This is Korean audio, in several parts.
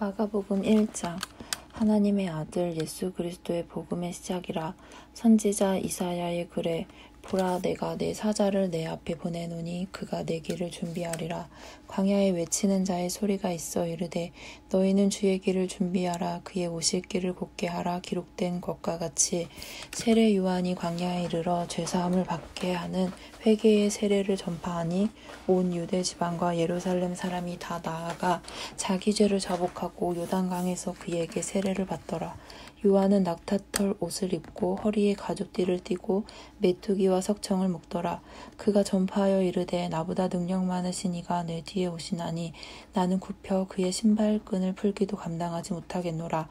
마가복음 1장. 하나님의 아들 예수 그리스도의 복음의 시작이라. 선지자 이사야의 글에 보라, 내가 내 사자를 내 앞에 보내노니 그가 내 길을 준비하리라. 광야에 외치는 자의 소리가 있어 이르되 너희는 주의 길을 준비하라. 그의 오실 길을 곧게 하라. 기록된 것과 같이 세례 요한이 광야에 이르러 죄사함을 받게 하는 회개의 세례를 전파하니 온 유대 지방과 예루살렘 사람이 다 나아가 자기 죄를 자복하고 요단강에서 그에게 세례를 받더라. 요한은 낙타털 옷을 입고 허리에 가죽띠를 띠고 메뚜기와 석청을 묶더라. 그가 전파하여 이르되 나보다 능력 많으신 이가 내 뒤에 오시나니 나는 굽혀 그의 신발끈을 풀기도 감당하지 못하겠노라.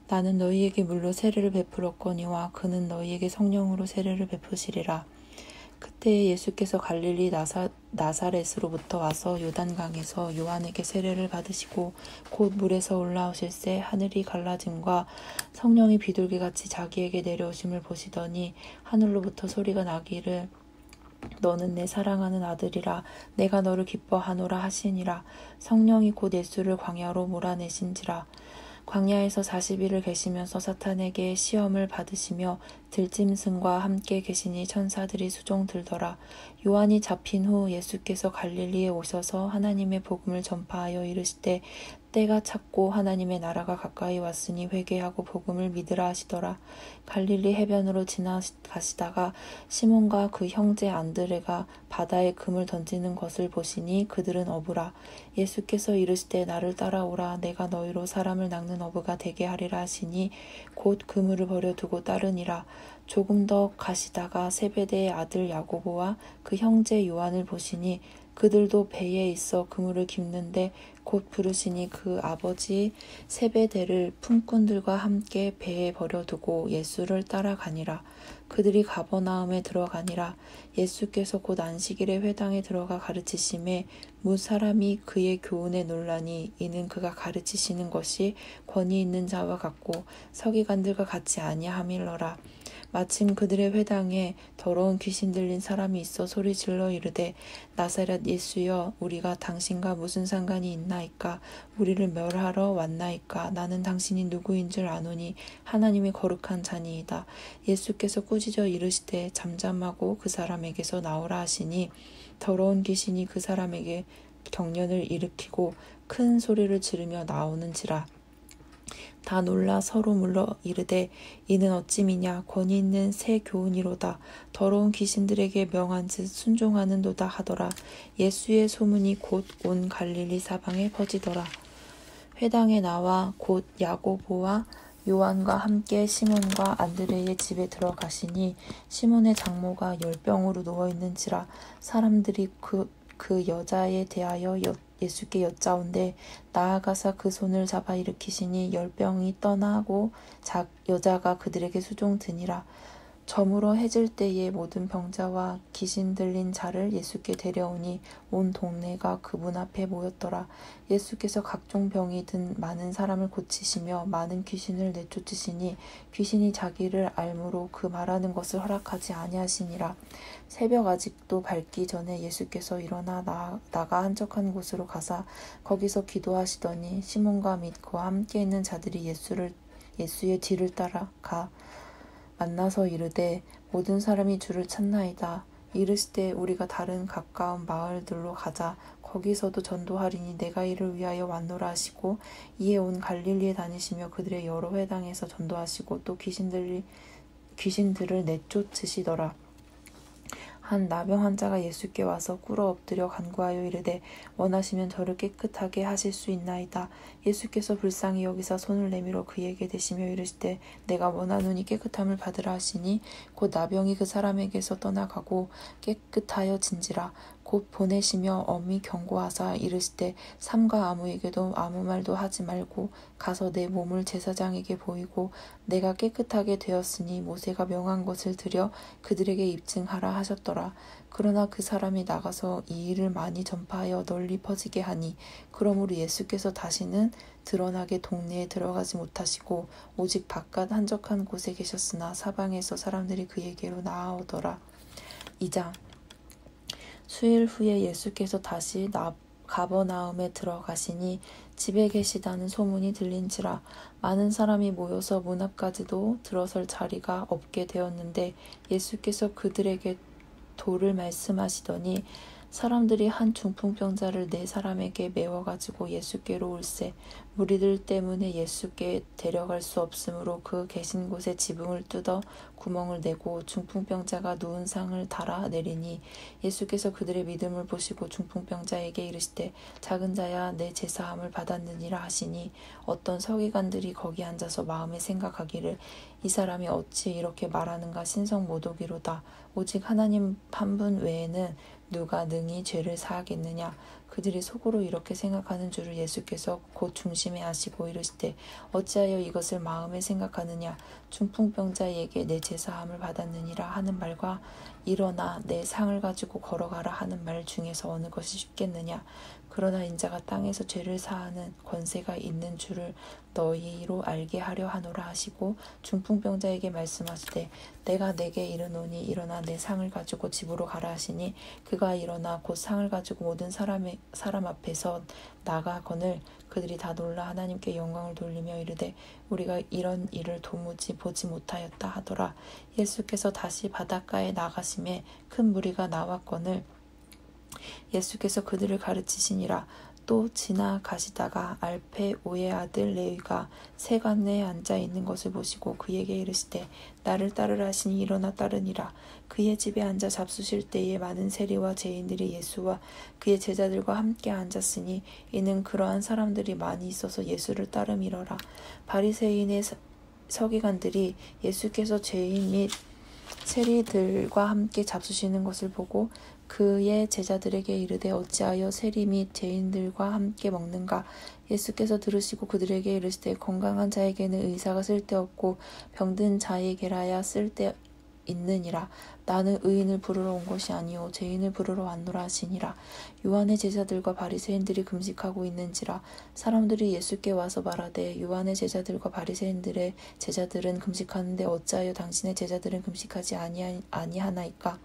나는 너희에게 물로 세례를 베풀었거니와 그는 너희에게 성령으로 세례를 베푸시리라. 그때 예수께서 갈릴리 나사렛으로부터 와서 요단강에서 요한에게 세례를 받으시고 곧 물에서 올라오실새 하늘이 갈라짐과 성령이 비둘기같이 자기에게 내려오심을 보시더니 하늘로부터 소리가 나기를 너는 내 사랑하는 아들이라 내가 너를 기뻐하노라 하시니라. 성령이 곧 예수를 광야로 몰아내신지라. 광야에서 40일을 계시면서 사탄에게 시험을 받으시며 들짐승과 함께 계시니 천사들이 수종 들더라. 요한이 잡힌 후 예수께서 갈릴리에 오셔서 하나님의 복음을 전파하여 이르시되 때가 찼고 하나님의 나라가 가까이 왔으니 회개하고 복음을 믿으라 하시더라. 갈릴리 해변으로 지나가시다가 시몬과 그 형제 안드레가 바다에 금을 던지는 것을 보시니 그들은 어부라. 예수께서 이르시되 나를 따라오라. 내가 너희로 사람을 낚는 어부가 되게 하리라 하시니 곧 그물을 버려두고 따르니라. 조금 더 가시다가 세베대의 아들 야고보와 그 형제 요한을 보시니 그들도 배에 있어 그물을 깁는데 곧 부르시니 그 아버지 세베대를 품꾼들과 함께 배에 버려두고 예수를 따라가니라. 그들이 가버나움에 들어가니라. 예수께서 곧 안식일에 회당에 들어가 가르치심에 무사람이 그의 교훈에 놀라니 이는 그가 가르치시는 것이 권위 있는 자와 같고 서기관들과 같지 아니함일러라. 마침 그들의 회당에 더러운 귀신 들린 사람이 있어 소리질러 이르되 나사렛 예수여, 우리가 당신과 무슨 상관이 있나이까? 우리를 멸하러 왔나이까? 나는 당신이 누구인 줄 아노니 하나님의 거룩한 자니이다. 예수께서 꾸짖어 이르시되 잠잠하고 그 사람에게서 나오라 하시니 더러운 귀신이 그 사람에게 경련을 일으키고 큰 소리를 지르며 나오는지라. 다 놀라 서로 물러 이르되 이는 어찌미냐? 권위 있는 새 교훈이로다. 더러운 귀신들에게 명한 듯 순종하는도다 하더라. 예수의 소문이 곧 온 갈릴리 사방에 퍼지더라. 회당에 나와 곧 야고보와 요한과 함께 시몬과 안드레의 집에 들어가시니 시몬의 장모가 열병으로 누워있는지라. 사람들이 그 여자에 대하여 예수께 여짜온대 나아가사 그 손을 잡아 일으키시니 열병이 떠나고 여자가 그들에게 수종드니라. 저물어 해질 때에 모든 병자와 귀신 들린 자를 예수께 데려오니 온 동네가 그분 앞에 모였더라. 예수께서 각종 병이 든 많은 사람을 고치시며 많은 귀신을 내쫓으시니 귀신이 자기를 알므로 그 말하는 것을 허락하지 아니하시니라. 새벽 아직도 밝기 전에 예수께서 일어나 나가 한적한 곳으로 가사 거기서 기도하시더니 시몬과 및 그와 함께 있는 자들이 예수의 뒤를 따라가 만나서 이르되 모든 사람이 주를 찾나이다. 이르시되 우리가 다른 가까운 마을들로 가자. 거기서도 전도하리니 내가 이를 위하여 왔노라 하시고 이에 온 갈릴리에 다니시며 그들의 여러 회당에서 전도하시고 또 귀신들을 내쫓으시더라. 한 나병 환자가 예수께 와서 꿇어 엎드려 간구하여 이르되 원하시면 저를 깨끗하게 하실 수 있나이다. 예수께서 불쌍히 여기사 손을 내밀어 그에게 대시며 이르시되 내가 원하노니 깨끗함을 받으라 하시니 곧 나병이 그 사람에게서 떠나가고 깨끗하여진지라. 곧 보내시며 엄히 경고하사 이르시되 삼가 아무에게도 아무 말도 하지 말고 가서 내 몸을 제사장에게 보이고 내가 깨끗하게 되었으니 모세가 명한 것을 드려 그들에게 입증하라 하셨더라. 그러나 그 사람이 나가서 이 일을 많이 전파하여 널리 퍼지게 하니 그러므로 예수께서 다시는 드러나게 동네에 들어가지 못하시고 오직 바깥 한적한 곳에 계셨으나 사방에서 사람들이 그에게로 나아오더라. 2장. 수일 후에 예수께서 다시 가버나움에 들어가시니 집에 계시다는 소문이 들린지라. 많은 사람이 모여서 문 앞까지도 들어설 자리가 없게 되었는데 예수께서 그들에게 도를 말씀하시더니 사람들이 한 중풍병자를 4사람에게 메워가지고 예수께로 올세. 무리들 때문에 예수께 데려갈 수 없으므로 그 계신 곳에 지붕을 뜯어 구멍을 내고 중풍병자가 누운 상을 달아 내리니 예수께서 그들의 믿음을 보시고 중풍병자에게 이르시되 작은 자야 내 제사함을 받았느니라 하시니 어떤 서기관들이 거기 앉아서 마음에 생각하기를 이 사람이 어찌 이렇게 말하는가 신성모독이로다. 오직 하나님 한 분 외에는 누가 능히 죄를 사하겠느냐. 그들이 속으로 이렇게 생각하는 줄을 예수께서 곧 중심에 아시고 이르시되 어찌하여 이것을 마음에 생각하느냐. 중풍병자에게 내 제사함을 받았느니라 하는 말과 일어나 내 상을 가지고 걸어가라 하는 말 중에서 어느 것이 쉽겠느냐. 그러나 인자가 땅에서 죄를 사하는 권세가 있는 줄을 너희로 알게 하려 하노라 하시고 중풍병자에게 말씀하시되 내가 내게 이르노니 일어나 내 상을 가지고 집으로 가라 하시니 그가 일어나 곧 상을 가지고 모든 사람 앞에서 나가거늘 그들이 다 놀라 하나님께 영광을 돌리며 이르되 우리가 이런 일을 도무지 보지 못하였다 하더라. 예수께서 다시 바닷가에 나가심에 큰 무리가 나왔거늘 예수께서 그들을 가르치시니라. 또 지나가시다가 알페오의 아들 레위가 세관내에 앉아 있는 것을 보시고 그에게 이르시되 나를 따르라 하시니 일어나 따르니라. 그의 집에 앉아 잡수실 때에 많은 세리와 죄인들이 예수와 그의 제자들과 함께 앉았으니 이는 그러한 사람들이 많이 있어서 예수를 따름이러라. 바리새인의 서기관들이 예수께서 죄인 및 세리들과 함께 잡수시는 것을 보고 그의 제자들에게 이르되 어찌하여 세리 및 죄인들과 함께 먹는가. 예수께서 들으시고 그들에게 이르시되 건강한 자에게는 의사가 쓸데없고 병든 자에게라야 쓸데있느니라. 나는 의인을 부르러 온 것이 아니요 죄인을 부르러 왔노라 하시니라. 요한의 제자들과 바리새인들이 금식하고 있는지라. 사람들이 예수께 와서 말하되 요한의 제자들과 바리새인들의 제자들은 금식하는데 어찌하여 당신의 제자들은 금식하지 아니하나이까.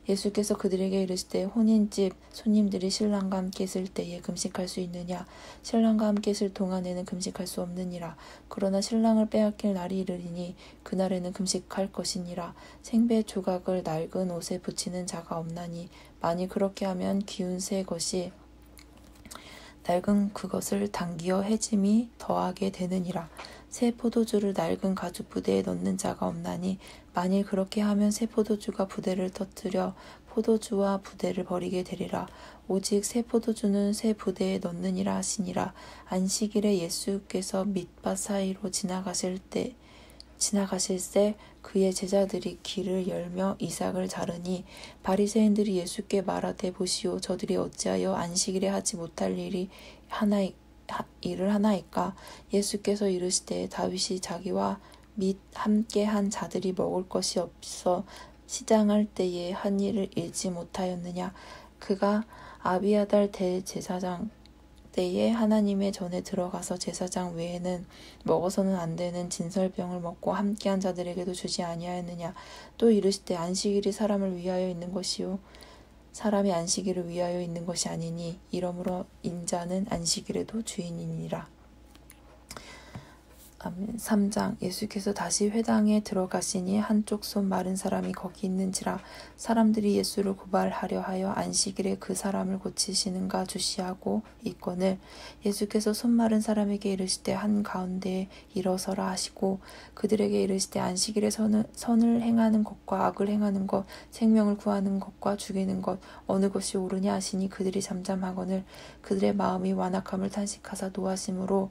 예수께서 그들에게 이르시되 혼인집 손님들이 신랑과 함께 있을 때에 금식할 수 있느냐. 신랑과 함께 있을 동안에는 금식할 수 없느니라. 그러나 신랑을 빼앗길 날이 이르리니 그날에는 금식할 것이니라. 생배 조각을 낡은 옷에 붙이는 자가 없나니 만일 그렇게 하면 기운 새 것이 낡은 그것을 당기어 해짐이 더하게 되느니라. 새 포도주를 낡은 가죽 부대에 넣는 자가 없나니 만일 그렇게 하면 새 포도주가 부대를 터뜨려 포도주와 부대를 버리게 되리라. 오직 새 포도주는 새 부대에 넣느니라 하시니라. 안식일에 예수께서 밑밭 사이로 지나가실 때 그의 제자들이 길을 열며 이삭을 자르니 바리새인들이 예수께 말하되 보시오 저들이 어찌하여 안식일에 하지 못할 일을 하나이까. 예수께서 이르시되 다윗이 자기와 및 함께한 자들이 먹을 것이 없어 시장할 때에 한 일을 잃지 못하였느냐. 그가 아비아달 대제사장 때에 하나님의 전에 들어가서 제사장 외에는 먹어서는 안 되는 진설병을 먹고 함께한 자들에게도 주지 아니하였느냐. 또 이르시되 안식일이 사람을 위하여 있는 것이요 사람이 안식일을 위하여 있는 것이 아니니 이러므로 인자는 안식일에도 주인이니라. 3장. 예수께서 다시 회당에 들어가시니 한쪽 손 마른 사람이 거기 있는지라. 사람들이 예수를 고발하려 하여 안식일에 그 사람을 고치시는가 주시하고 있거늘 예수께서 손 마른 사람에게 이르시되 한가운데에 일어서라 하시고 그들에게 이르시되 안식일에 선을 행하는 것과 악을 행하는 것 생명을 구하는 것과 죽이는 것 어느 것이 옳으냐 하시니 그들이 잠잠하거늘 그들의 마음이 완악함을 탄식하사 노하심으로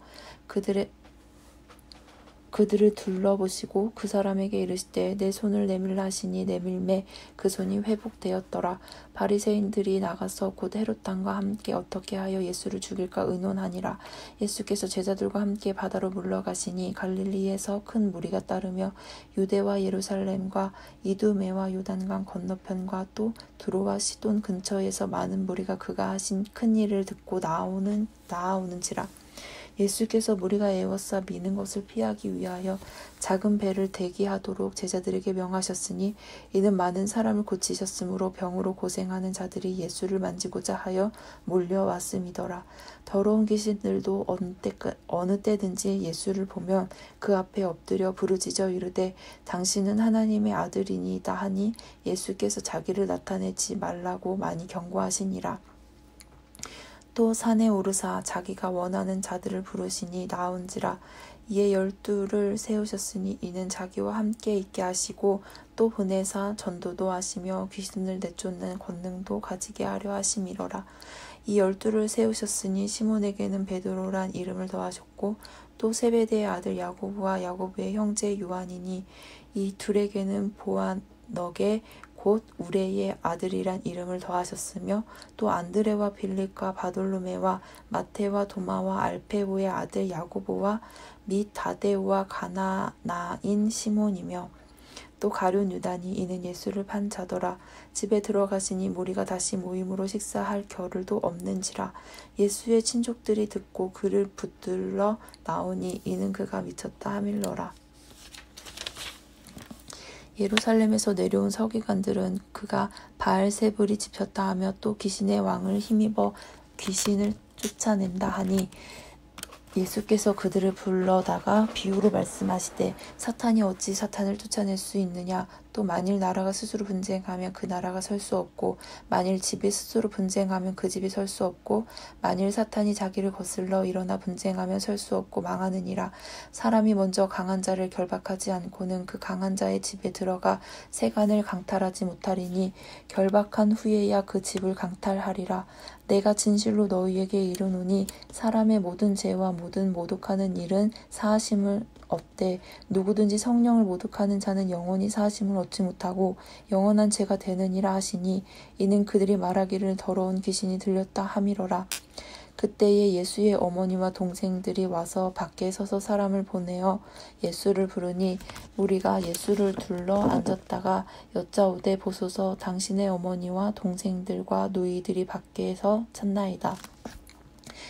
그들을 둘러보시고 그 사람에게 이르시되 내 손을 내밀라 하시니 내밀매 그 손이 회복되었더라. 바리새인들이 나가서 곧 헤롯 왕과 함께 어떻게 하여 예수를 죽일까 의논하니라. 예수께서 제자들과 함께 바다로 물러가시니 갈릴리에서 큰 무리가 따르며 유대와 예루살렘과 이두메와 요단강 건너편과 또 두로와 시돈 근처에서 많은 무리가 그가 하신 큰 일을 듣고 나아오는지라. 예수께서 무리가 에워싸 미는 것을 피하기 위하여 작은 배를 대기하도록 제자들에게 명하셨으니 이는 많은 사람을 고치셨으므로 병으로 고생하는 자들이 예수를 만지고자 하여 몰려왔음이더라. 더러운 귀신들도 어느 때든지 예수를 보면 그 앞에 엎드려 부르짖어 이르되 당신은 하나님의 아들이니이다 하니 예수께서 자기를 나타내지 말라고 많이 경고하시니라. 또 산에 오르사 자기가 원하는 자들을 부르시니 나온지라. 이에 12를 세우셨으니 이는 자기와 함께 있게 하시고 또 보내사 전도도 하시며 귀신을 내쫓는 권능도 가지게 하려 하심이로라. 이 12를 세우셨으니 시몬에게는 베드로란 이름을 더하셨고 또 세베대의 아들 야고보와 야고보의 형제 요한이니 이 둘에게는 보아너게 곧 우레의 아들이란 이름을 더하셨으며 또 안드레와 빌립과 바돌로메와 마테와 도마와 알페오의 아들 야고보와 및 다데오와 가나나인 시몬이며 또 가룟 유다니 이는 예수를 판 자더라. 집에 들어가시니 무리가 다시 모임으로 식사할 겨를도 없는지라. 예수의 친족들이 듣고 그를 붙들러 나오니 이는 그가 미쳤다 하밀러라. 예루살렘에서 내려온 서기관들은 그가 바알세불이 집혔다 하며 또 귀신의 왕을 힘입어 귀신을 쫓아낸다 하니 예수께서 그들을 불러다가 비유로 말씀하시되 사탄이 어찌 사탄을 쫓아낼 수 있느냐. 또 만일 나라가 스스로 분쟁하면 그 나라가 설 수 없고 만일 집이 스스로 분쟁하면 그 집이 설 수 없고 만일 사탄이 자기를 거슬러 일어나 분쟁하면 설 수 없고 망하느니라. 사람이 먼저 강한 자를 결박하지 않고는 그 강한 자의 집에 들어가 세간을 강탈하지 못하리니 결박한 후에야 그 집을 강탈하리라. 내가 진실로 너희에게 이르노니 사람의 모든 죄와 모든 모독하는 일은 사하심을 얻되 누구든지 성령을 모독하는 자는 영원히 사하심을 얻지 못하고 영원한 죄가 되느니라 하시니 이는 그들이 말하기를 더러운 귀신이 들렸다 함이로라. 그때에 예수의 어머니와 동생들이 와서 밖에 서서 사람을 보내어 예수를 부르니 무리가 예수를 둘러 앉았다가 여짜오되 보소서 당신의 어머니와 동생들과 누이들이 밖에서 찾나이다.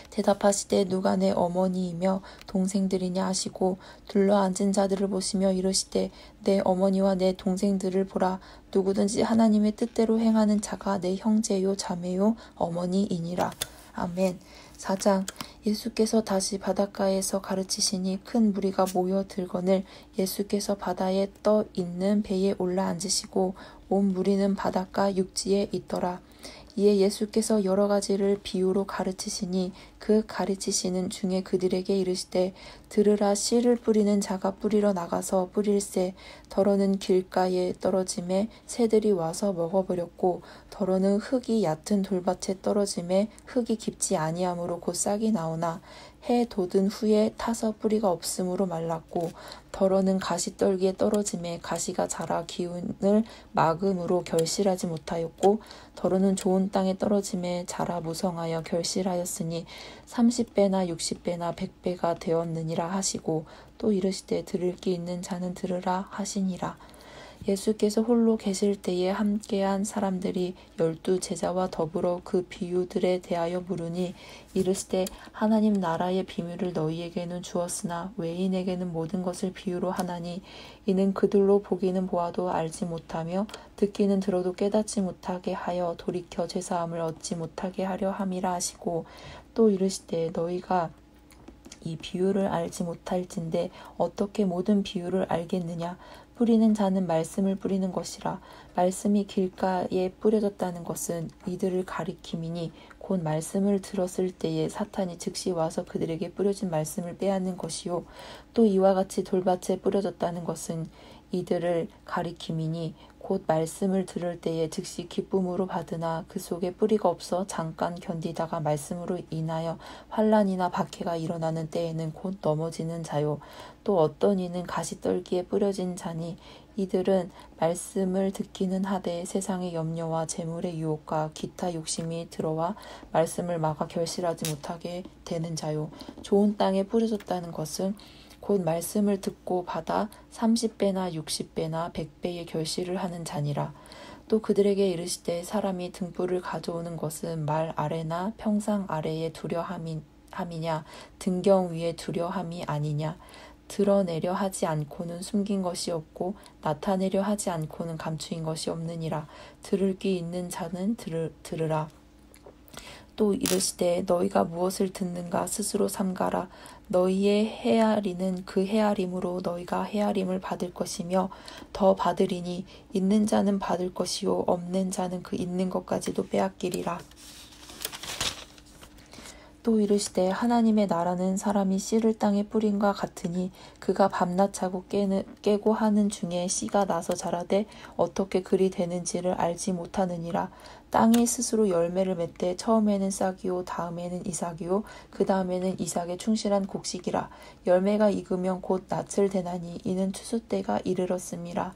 대답하시되 누가 내 어머니이며 동생들이냐 하시고 둘러앉은 자들을 보시며 이르시되 내 어머니와 내 동생들을 보라. 누구든지 하나님의 뜻대로 행하는 자가 내 형제요 자매요 어머니이니라. 아멘. 4장. 예수께서 다시 바닷가에서 가르치시니 큰 무리가 모여 들거늘 예수께서 바다에 떠 있는 배에 올라 앉으시고 온 무리는 바닷가 육지에 있더라. 이에 예수께서 여러 가지를 비유로 가르치시니 그 가르치시는 중에 그들에게 이르시되 들으라. 씨를 뿌리는 자가 뿌리러 나가서 뿌릴새 더러는 길가에 떨어짐에 새들이 와서 먹어버렸고 더러는 흙이 얕은 돌밭에 떨어짐에 흙이 깊지 아니하므로 곧 싹이 나오나 해 돋은 후에 타서 뿌리가 없으므로 말랐고 더러는 가시떨기에 떨어짐에 가시가 자라 기운을 막음으로 결실하지 못하였고 더러는 좋은 땅에 떨어짐에 자라 무성하여 결실하였으니 30배나 60배나 100배가 되었느니라 하시고 또 이르시되 들을 귀 있는 자는 들으라 하시니라. 예수께서 홀로 계실 때에 함께한 사람들이 12 제자와 더불어 그 비유들에 대하여 물으니 이르시되 하나님 나라의 비밀을 너희에게는 주었으나 외인에게는 모든 것을 비유로 하나니 이는 그들로 보기는 보아도 알지 못하며 듣기는 들어도 깨닫지 못하게 하여 돌이켜 죄사함을 얻지 못하게 하려 함이라 하시고 또 이르시되 너희가 이 비유를 알지 못할진대 어떻게 모든 비유를 알겠느냐. 뿌리는 자는 말씀을 뿌리는 것이라. 말씀이 길가에 뿌려졌다는 것은 이들을 가리킴이니 곧 말씀을 들었을 때에 사탄이 즉시 와서 그들에게 뿌려진 말씀을 빼앗는 것이요. 또 이와 같이 돌밭에 뿌려졌다는 것은 이들을 가리킴이니 곧 말씀을 들을 때에 즉시 기쁨으로 받으나 그 속에 뿌리가 없어 잠깐 견디다가 말씀으로 인하여 환난이나 박해가 일어나는 때에는 곧 넘어지는 자요. 또 어떤 이는 가시떨기에 뿌려진 자니 이들은 말씀을 듣기는 하되 세상의 염려와 재물의 유혹과 기타 욕심이 들어와 말씀을 막아 결실하지 못하게 되는 자요. 좋은 땅에 뿌려졌다는 것은 곧 말씀을 듣고 받아 30배나 60배나 100배의 결실을 하는 자니라. 또 그들에게 이르시되 사람이 등불을 가져오는 것은 말 아래나 평상 아래에 두려 함이냐 등경 위에 두려함이 아니냐. 드러내려 하지 않고는 숨긴 것이 없고 나타내려 하지 않고는 감추인 것이 없느니라. 들을 귀 있는 자는 들으라. 또 이르시되 너희가 무엇을 듣는가 스스로 삼가라. 너희의 헤아리는 그 헤아림으로 너희가 헤아림을 받을 것이며 더 받으리니 있는 자는 받을 것이요 없는 자는 그 있는 것까지도 빼앗기리라. 또 이르시되 하나님의 나라는 사람이 씨를 땅에 뿌린과 같으니 그가 밤낮 자고 깨고 하는 중에 씨가 나서 자라되 어떻게 그리 되는지를 알지 못하느니라. 땅이 스스로 열매를 맺되 처음에는 싹이요 다음에는 이삭이요 그 다음에는 이삭의 충실한 곡식이라. 열매가 익으면 곧 낯을 대나니 이는 추수 때가 이르렀음이라.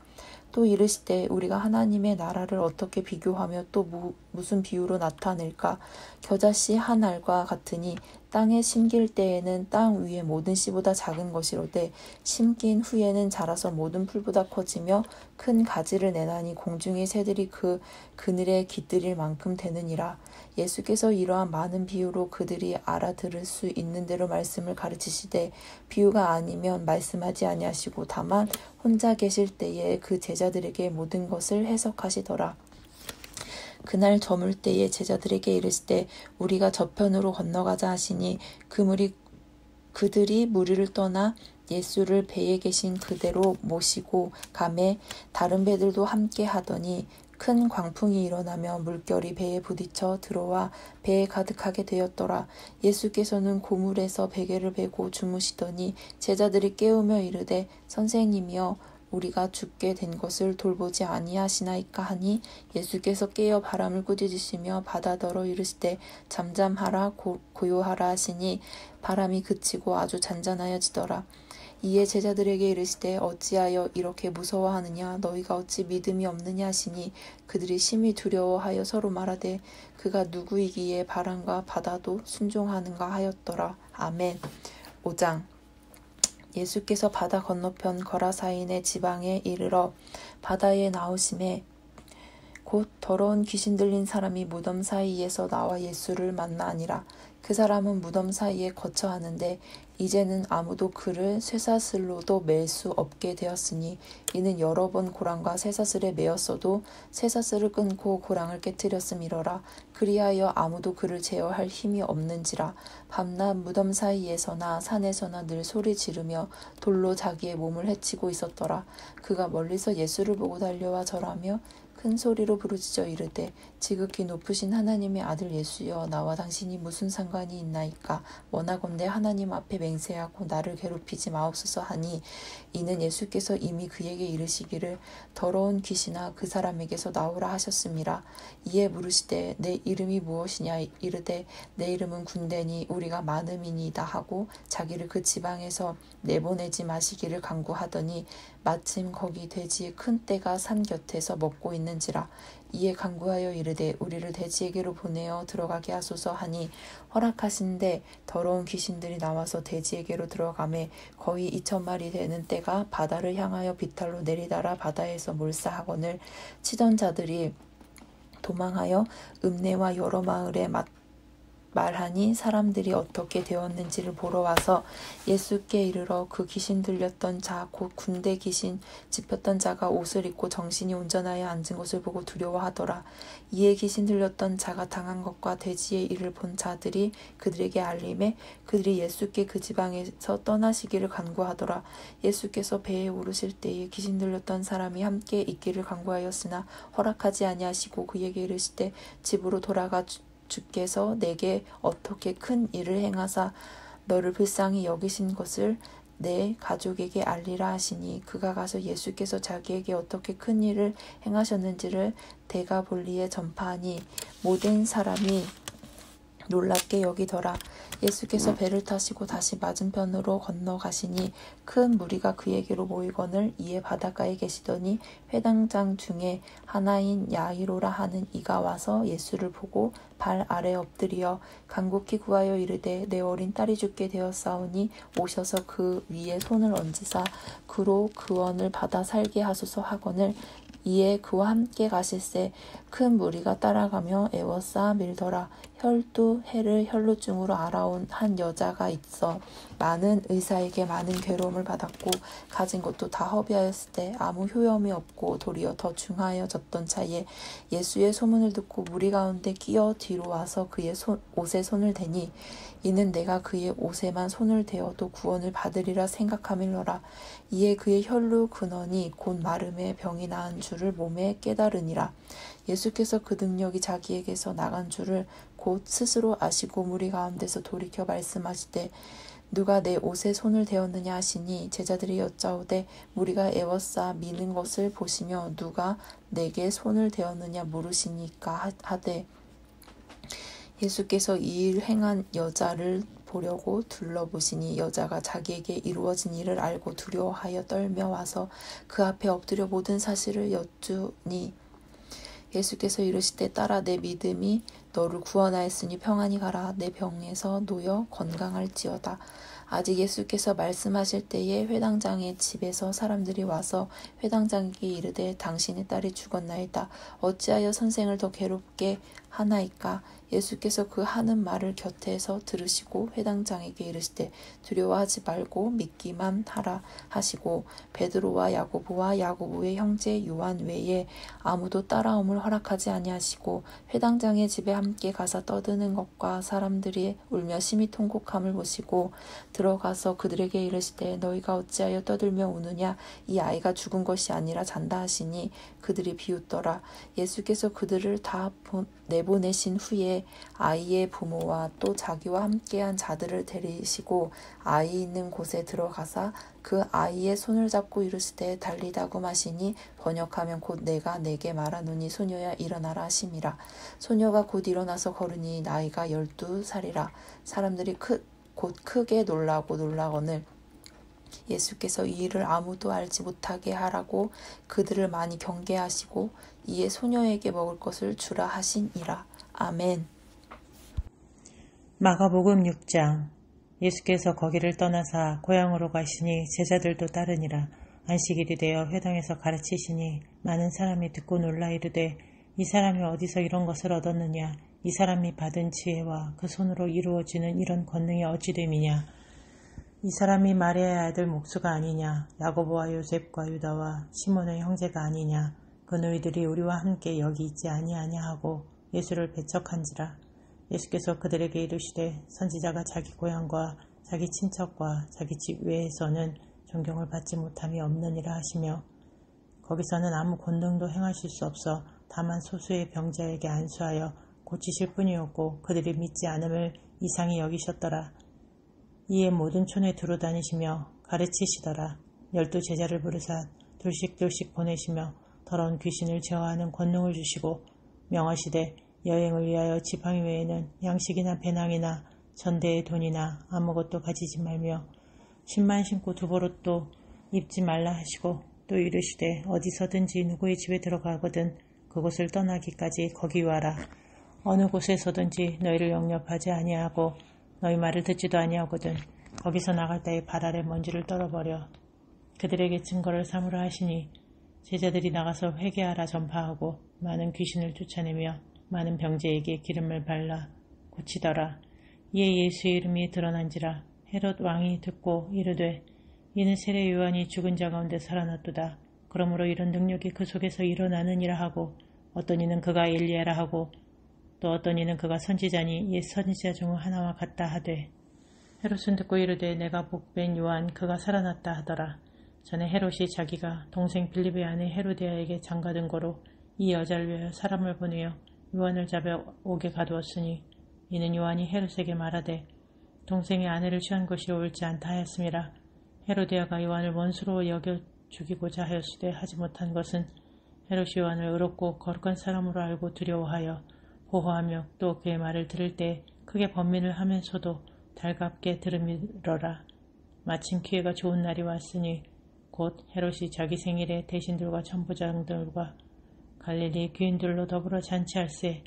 또 이르시되 우리가 하나님의 나라를 어떻게 비교하며 또 무슨 비유로 나타낼까. 겨자씨 한 알과 같으니 땅에 심길 때에는 땅 위의 모든 씨보다 작은 것이로되 심긴 후에는 자라서 모든 풀보다 커지며 큰 가지를 내나니 공중의 새들이 그 그늘에 깃들일 만큼 되느니라. 예수께서 이러한 많은 비유로 그들이 알아들을 수 있는 대로 말씀을 가르치시되 비유가 아니면 말씀하지 아니하시고 다만 혼자 계실 때에 그 제자들에게 모든 것을 해석하시더라. 그날 저물 때에 제자들에게 이르시되 우리가 저편으로 건너가자 하시니 그들이 무리를 떠나 예수를 배에 계신 그대로 모시고 가매 다른 배들도 함께 하더니 큰 광풍이 일어나며 물결이 배에 부딪혀 들어와 배에 가득하게 되었더라. 예수께서는 고물에서 베개를 베고 주무시더니 제자들이 깨우며 이르되 선생님이여 우리가 죽게 된 것을 돌보지 아니하시나이까 하니 예수께서 깨어 바람을 꾸짖으시며 바다더러 이르시되 잠잠하라 고요하라 하시니 바람이 그치고 아주 잔잔하여지더라. 이에 제자들에게 이르시되 어찌하여 이렇게 무서워하느냐 너희가 어찌 믿음이 없느냐 하시니 그들이 심히 두려워하여 서로 말하되 그가 누구이기에 바람과 바다도 순종하는가 하였더라. 아멘. 5장. 예수께서 바다 건너편 거라사인의 지방에 이르러 바다에 나오심에 곧 더러운 귀신 들린 사람이 무덤 사이에서 나와 예수를 만나니라. 그 사람은 무덤 사이에 거처하는데 이제는 아무도 그를 쇠사슬로도 맬 수 없게 되었으니 이는 여러 번 고랑과 쇠사슬에 매었어도 쇠사슬을 끊고 고랑을 깨뜨렸음이러라. 그리하여 아무도 그를 제어할 힘이 없는지라. 밤낮 무덤 사이에서나 산에서나 늘 소리 지르며 돌로 자기의 몸을 해치고 있었더라. 그가 멀리서 예수를 보고 달려와 절하며 큰 소리로 부르짖어 이르되 지극히 높으신 하나님의 아들 예수여 나와 당신이 무슨 상관이 있나이까. 원하건대 하나님 앞에 맹세하고 나를 괴롭히지 마옵소서 하니 이는 예수께서 이미 그에게 이르시기를 더러운 귀신아 그 사람에게서 나오라 하셨음이라. 이에 물으시되 내 이름이 무엇이냐 이르되 내 이름은 군대니 우리가 많음이니이다 하고 자기를 그 지방에서 내보내지 마시기를 간구하더니 마침 거기 돼지의 큰 떼가 산 곁에서 먹고 있는지라. 이에 간구하여 이르되 우리를 돼지에게로 보내어 들어가게 하소서 하니 허락하신데 더러운 귀신들이 나와서 돼지에게로 들어가매 거의 2,000마리 되는 떼가 바다를 향하여 비탈로 내리달아 바다에서 몰사하거늘 치던 자들이 도망하여 읍내와 여러 마을에 말하니 사람들이 어떻게 되었는지를 보러 와서 예수께 이르러 그 귀신 들렸던 자 곧 군대 귀신 짚었던 자가 옷을 입고 정신이 온전하여 앉은 것을 보고 두려워하더라. 이에 귀신 들렸던 자가 당한 것과 돼지의 일을 본 자들이 그들에게 알림해 그들이 예수께 그 지방에서 떠나시기를 간구하더라. 예수께서 배에 오르실 때에 귀신 들렸던 사람이 함께 있기를 간구하였으나 허락하지 아니하시고 그에게 이르시되 집으로 돌아가 주께서 내게 어떻게 큰 일을 행하사 너를 불쌍히 여기신 것을 내 가족에게 알리라 하시니 그가 가서 예수께서 자기에게 어떻게 큰 일을 행하셨는지를 데가볼리에 전파하니 모든 사람이 놀랍게 여기더라. 예수께서 배를 타시고 다시 맞은편으로 건너가시니 큰 무리가 그에게로 모이거늘 이에 바닷가에 계시더니 회당장 중에 하나인 야이로라 하는 이가 와서 예수를 보고 발 아래 엎드려 간곡히 구하여 이르되 내 어린 딸이 죽게 되었사오니 오셔서 그 위에 손을 얹으사 그로 구원을 받아 살게 하소서 하거늘 이에 그와 함께 가실새 큰 무리가 따라가며 애워싸 밀더라. 혈두 해를 혈루증으로 알아온 한 여자가 있어 많은 의사에게 많은 괴로움을 받았고 가진 것도 다 허비하였을 때 아무 효험이 없고 도리어 더 중하여졌던 차에 예수의 소문을 듣고 무리 가운데 끼어 뒤로 와서 그의 옷에 손을 대니 이는 내가 그의 옷에만 손을 대어도 구원을 받으리라 생각함일러라. 이에 그의 혈루 근원이 곧 마름에 병이 나은 줄을 몸에 깨달으니라. 예수께서 그 능력이 자기에게서 나간 줄을 곧 스스로 아시고 무리 가운데서 돌이켜 말씀하시되 누가 내 옷에 손을 대었느냐 하시니 제자들이 여짜오되 무리가 애워싸 미는 것을 보시며 누가 내게 손을 대었느냐 물으시니까 하되 예수께서 이 일 행한 여자를 보려고 둘러보시니 여자가 자기에게 이루어진 일을 알고 두려워하여 떨며 와서 그 앞에 엎드려 모든 사실을 여쭈니 예수께서 이르시되 딸아 내 믿음이 너를 구원하였으니 평안히 가라. 내 병에서 놓여 건강할지어다. 아직 예수께서 말씀하실 때에 회당장의 집에서 사람들이 와서 회당장에게 이르되 당신의 딸이 죽었나이다. 어찌하여 선생을 더 괴롭게 하나이까? 예수께서 그 하는 말을 곁에서 들으시고 회당장에게 이르시되 두려워하지 말고 믿기만 하라 하시고 베드로와 야고보와 야고보의 형제 요한 외에 아무도 따라옴을 허락하지 아니하시고 회당장의 집에 함께 가서 떠드는 것과 사람들이 울며 심히 통곡함을 보시고 들어가서 그들에게 이르시되 너희가 어찌하여 떠들며 우느냐? 이 아이가 죽은 것이 아니라 잔다 하시니 그들이 비웃더라. 예수께서 그들을 다 내보내신 후에 아이의 부모와 또 자기와 함께한 자들을 데리시고 아이 있는 곳에 들어가사 그 아이의 손을 잡고 이르시되 달리다고 하시니 번역하면 곧 내가 내게 말하노니 소녀야 일어나라 하심이라. 소녀가 곧 일어나서 걸으니 나이가 12살이라. 사람들이 곧 크게 놀라거늘 예수께서 이 일을 아무도 알지 못하게 하라고 그들을 많이 경계하시고 이에 소녀에게 먹을 것을 주라 하시니라. 아멘. 마가복음 6장. 예수께서 거기를 떠나사 고향으로 가시니 제자들도 따르니라. 안식일이 되어 회당에서 가르치시니 많은 사람이 듣고 놀라 이르되 이 사람이 어디서 이런 것을 얻었느냐? 이 사람이 받은 지혜와 그 손으로 이루어지는 이런 권능이 어찌 됨이냐? 이 사람이 마리아의 아들 목수가 아니냐? 야고보와 요셉과 유다와 시몬의 형제가 아니냐? 그 너희들이 우리와 함께 여기 있지 아니하냐 하고 예수를 배척한지라. 예수께서 그들에게 이르시되 선지자가 자기 고향과 자기 친척과 자기 집 외에서는 존경을 받지 못함이 없느니라 하시며 거기서는 아무 권능도 행하실 수 없어 다만 소수의 병자에게 안수하여 고치실 뿐이었고 그들이 믿지 않음을 이상히 여기셨더라. 이에 모든 촌에 두루 다니시며 가르치시더라. 12 제자를 부르사 둘씩 보내시며 더러운 귀신을 제어하는 권능을 주시고 명하시되 여행을 위하여 지팡이 외에는 양식이나 배낭이나 전대의 돈이나 아무것도 가지지 말며 신만 신고 두보롯도 입지 말라 하시고 또 이르시되 어디서든지 누구의 집에 들어가거든 그곳을 떠나기까지 거기 와라. 어느 곳에서든지 너희를 영접하지 아니하고 너희 말을 듣지도 아니하거든 거기서 나갈 때에 발 아래 먼지를 떨어버려 그들에게 증거를 삼으라 하시니 제자들이 나가서 회개하라 전파하고 많은 귀신을 쫓아내며 많은 병자에게 기름을 발라 고치더라. 이에 예수의 이름이 드러난지라. 헤롯 왕이 듣고 이르되 이는 세례 요한이 죽은 자 가운데 살아났도다. 그러므로 이런 능력이 그 속에서 일어나느니라 하고 어떤 이는 그가 엘리야라 하고 또 어떤 이는 그가 선지자니 옛 선지자 중 하나와 같다 하되 헤롯은 듣고 이르되 내가 복된 요한 그가 살아났다 하더라. 전에 헤롯이 자기가 동생 빌립의 아내 헤로디아에게 장가든 거로 이 여자를 위하여 사람을 보내어 요한을 잡아 옥에 가두었으니 이는 요한이 헤롯에게 말하되 동생의 아내를 취한 것이 옳지 않다 하였음이라. 헤로디아가 요한을 원수로 여겨 죽이고자 하였으되 하지 못한 것은 헤롯이 요한을 의롭고 거룩한 사람으로 알고 두려워하여 보호하며 또 그의 말을 들을 때 크게 번민을 하면서도 달갑게 들으미러라. 마침 기회가 좋은 날이 왔으니 곧 헤롯이 자기 생일에 대신들과 천부장들과 갈릴리 귀인들로 더불어 잔치할세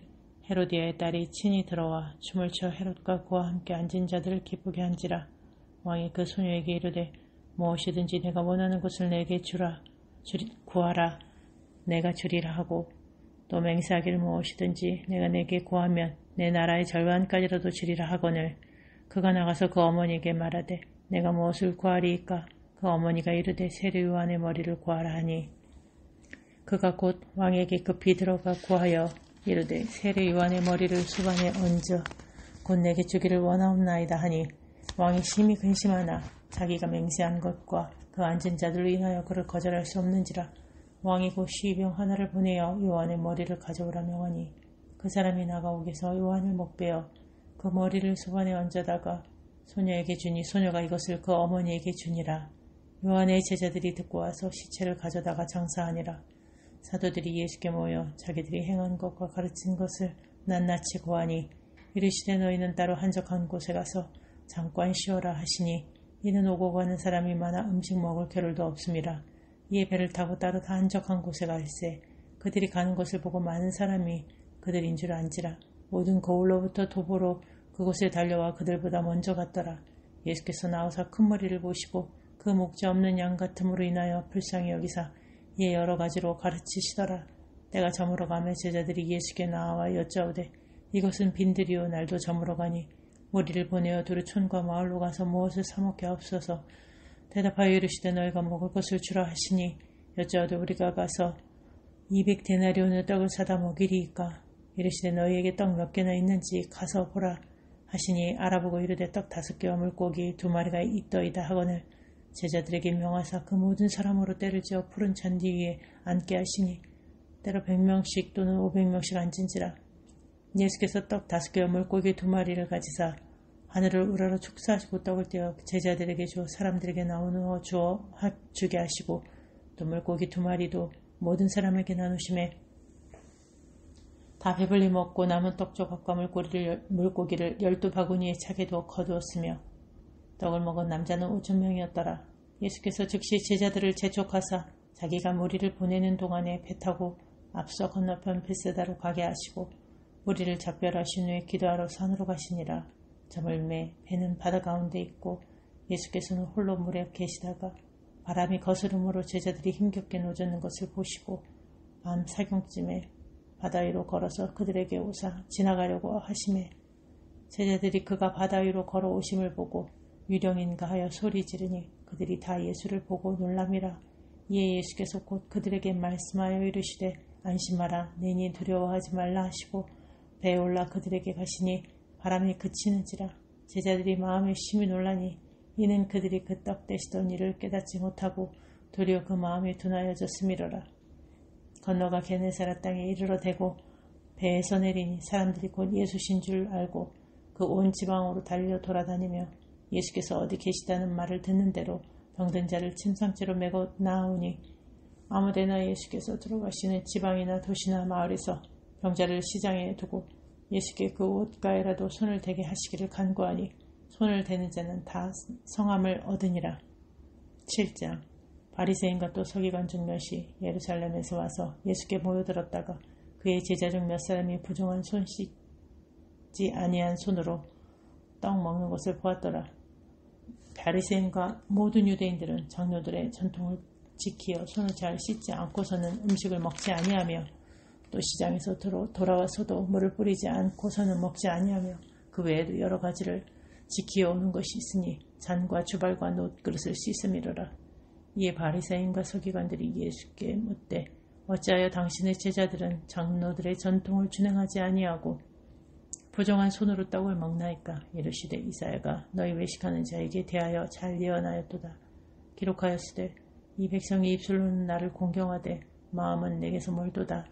헤로디아의 딸이 친히 들어와 춤을 춰 헤롯과 그와 함께 앉은 자들을 기쁘게 한지라. 왕이 그 소녀에게 이르되 무엇이든지 내가 원하는 것을 내게 구하라 내가 주리라 하고 또 맹세하기를 무엇이든지 내가 내게 구하면 내 나라의 절반까지라도 주리라 하거늘 그가 나가서 그 어머니에게 말하되 내가 무엇을 구하리이까? 그 어머니가 이르되 세례요한의 머리를 구하라 하니 그가 곧 왕에게 급히 들어가 구하여 이르되 세례요한의 머리를 수반에 얹어 곧 내게 주기를 원하옵나이다 하니 왕이 심히 근심하나 자기가 맹세한 것과 그 앉은 자들로 인하여 그를 거절할 수 없는지라 왕이 곧 시병 하나를 보내어 요한의 머리를 가져오라 명하니 그 사람이 나가오게서 요한을 목베어 그 머리를 수반에 얹어다가 소녀에게 주니 소녀가 이것을 그 어머니에게 주니라. 요한의 제자들이 듣고 와서 시체를 가져다가 장사하니라. 사도들이 예수께 모여 자기들이 행한 것과 가르친 것을 낱낱이 고하니 이르시되 너희는 따로 한적한 곳에 가서 잠깐 쉬어라 하시니 이는 오고 가는 사람이 많아 음식 먹을 겨를도 없음이라. 이에 배를 타고 따로 다 한적한 곳에 갈새 그들이 가는 것을 보고 많은 사람이 그들인 줄 안지라. 모든 거울로부터 도보로 그곳에 달려와 그들보다 먼저 갔더라. 예수께서 나오사 큰 머리를 보시고 그 목자 없는 양 같음으로 인하여 불쌍히 여기사 이에 여러 가지로 가르치시더라. 때가 저물어 가며 제자들이 예수께 나와 여짜오되 이것은 빈들이요 날도 저물어 가니 무리를 보내어 두루 촌과 마을로 가서 무엇을 사먹게 하옵소서. 대답하여 이르시되 너희가 먹을 것을 주라 하시니 여짜오되 우리가 가서 200데나리온의 떡을 사다 먹이리이까. 이르시되 너희에게 떡 몇 개나 있는지 가서 보라 하시니 알아보고 이르되 떡 5개와 물고기 2마리가 있더이다 하거늘 제자들에게 명하사 그 모든 사람으로 때를 지어 푸른 잔디 위에 앉게 하시니 때로 100명씩 또는 500명씩 앉은지라. 예수께서 떡 5개와 물고기 2마리를 가지사 하늘을 우러러 축사하시고 떡을 떼어 제자들에게 주어 사람들에게 나누어 주게 하시고 또 물고기 2마리도 모든 사람에게 나누심에 다 배불리 먹고 남은 떡 조각과 물고기를 12바구니에 차게 두어 거두었으며 떡을 먹은 남자는 5,000명이었더라. 예수께서 즉시 제자들을 재촉하사 자기가 무리를 보내는 동안에 배 타고 앞서 건너편 베세다로 가게 하시고 무리를 작별하신 후에 기도하러 산으로 가시니라. 저물매 배는 바다 가운데 있고 예수께서는 홀로 물에 계시다가 바람이 거스름으로 제자들이 힘겹게 노젓는 것을 보시고 밤 사경쯤에 바다 위로 걸어서 그들에게 오사 지나가려고 하심에 제자들이 그가 바다 위로 걸어오심을 보고 유령인가 하여 소리 지르니 그들이 다 예수를 보고 놀람이라. 이에 예수께서 곧 그들에게 말씀하여 이르시되 안심하라 내니 두려워하지 말라 하시고 배에 올라 그들에게 가시니 바람이 그치는지라. 제자들이 마음에 심히 놀라니 이는 그들이 그 떡 떼시던 일을 깨닫지 못하고 도리어 그 마음이 둔하여졌음이로라. 건너가 게네사렛 땅에 이르러 대고 배에서 내리니 사람들이 곧 예수신 줄 알고 그 온 지방으로 달려 돌아다니며 예수께서 어디 계시다는 말을 듣는 대로 병든 자를 침상째로 메고 나아오니 아무데나 예수께서 들어가시는 지방이나 도시나 마을에서 병자를 시장에 두고 예수께 그 옷가에라도 손을 대게 하시기를 간구하니 손을 대는 자는 다 성함을 얻으니라. 7장 바리새인과 또 서기관 중 몇이 예루살렘에서 와서 예수께 모여들었다가 그의 제자 중 몇 사람이 부정한 손 씻지 아니한 손으로 떡 먹는 것을 보았더라. 바리새인과 모든 유대인들은 장로들의 전통을 지키어 손을 잘 씻지 않고서는 음식을 먹지 아니하며 또 시장에서 돌아와서도 물을 뿌리지 않고서는 먹지 아니하며 그 외에도 여러 가지를 지키어 오는 것이 있으니 잔과 주발과 놋 그릇을 씻음이로라. 이에 바리새인과 서기관들이 예수께 묻되 어찌하여 당신의 제자들은 장로들의 전통을 준행하지 아니하고 부정한 손으로 떡을 먹나이까. 이르시되 이사야가 너희 외식하는 자에게 대하여 잘 예언하였도다. 기록하였으되 이 백성이 입술로는 나를 공경하되 마음은 내게서 멀도다.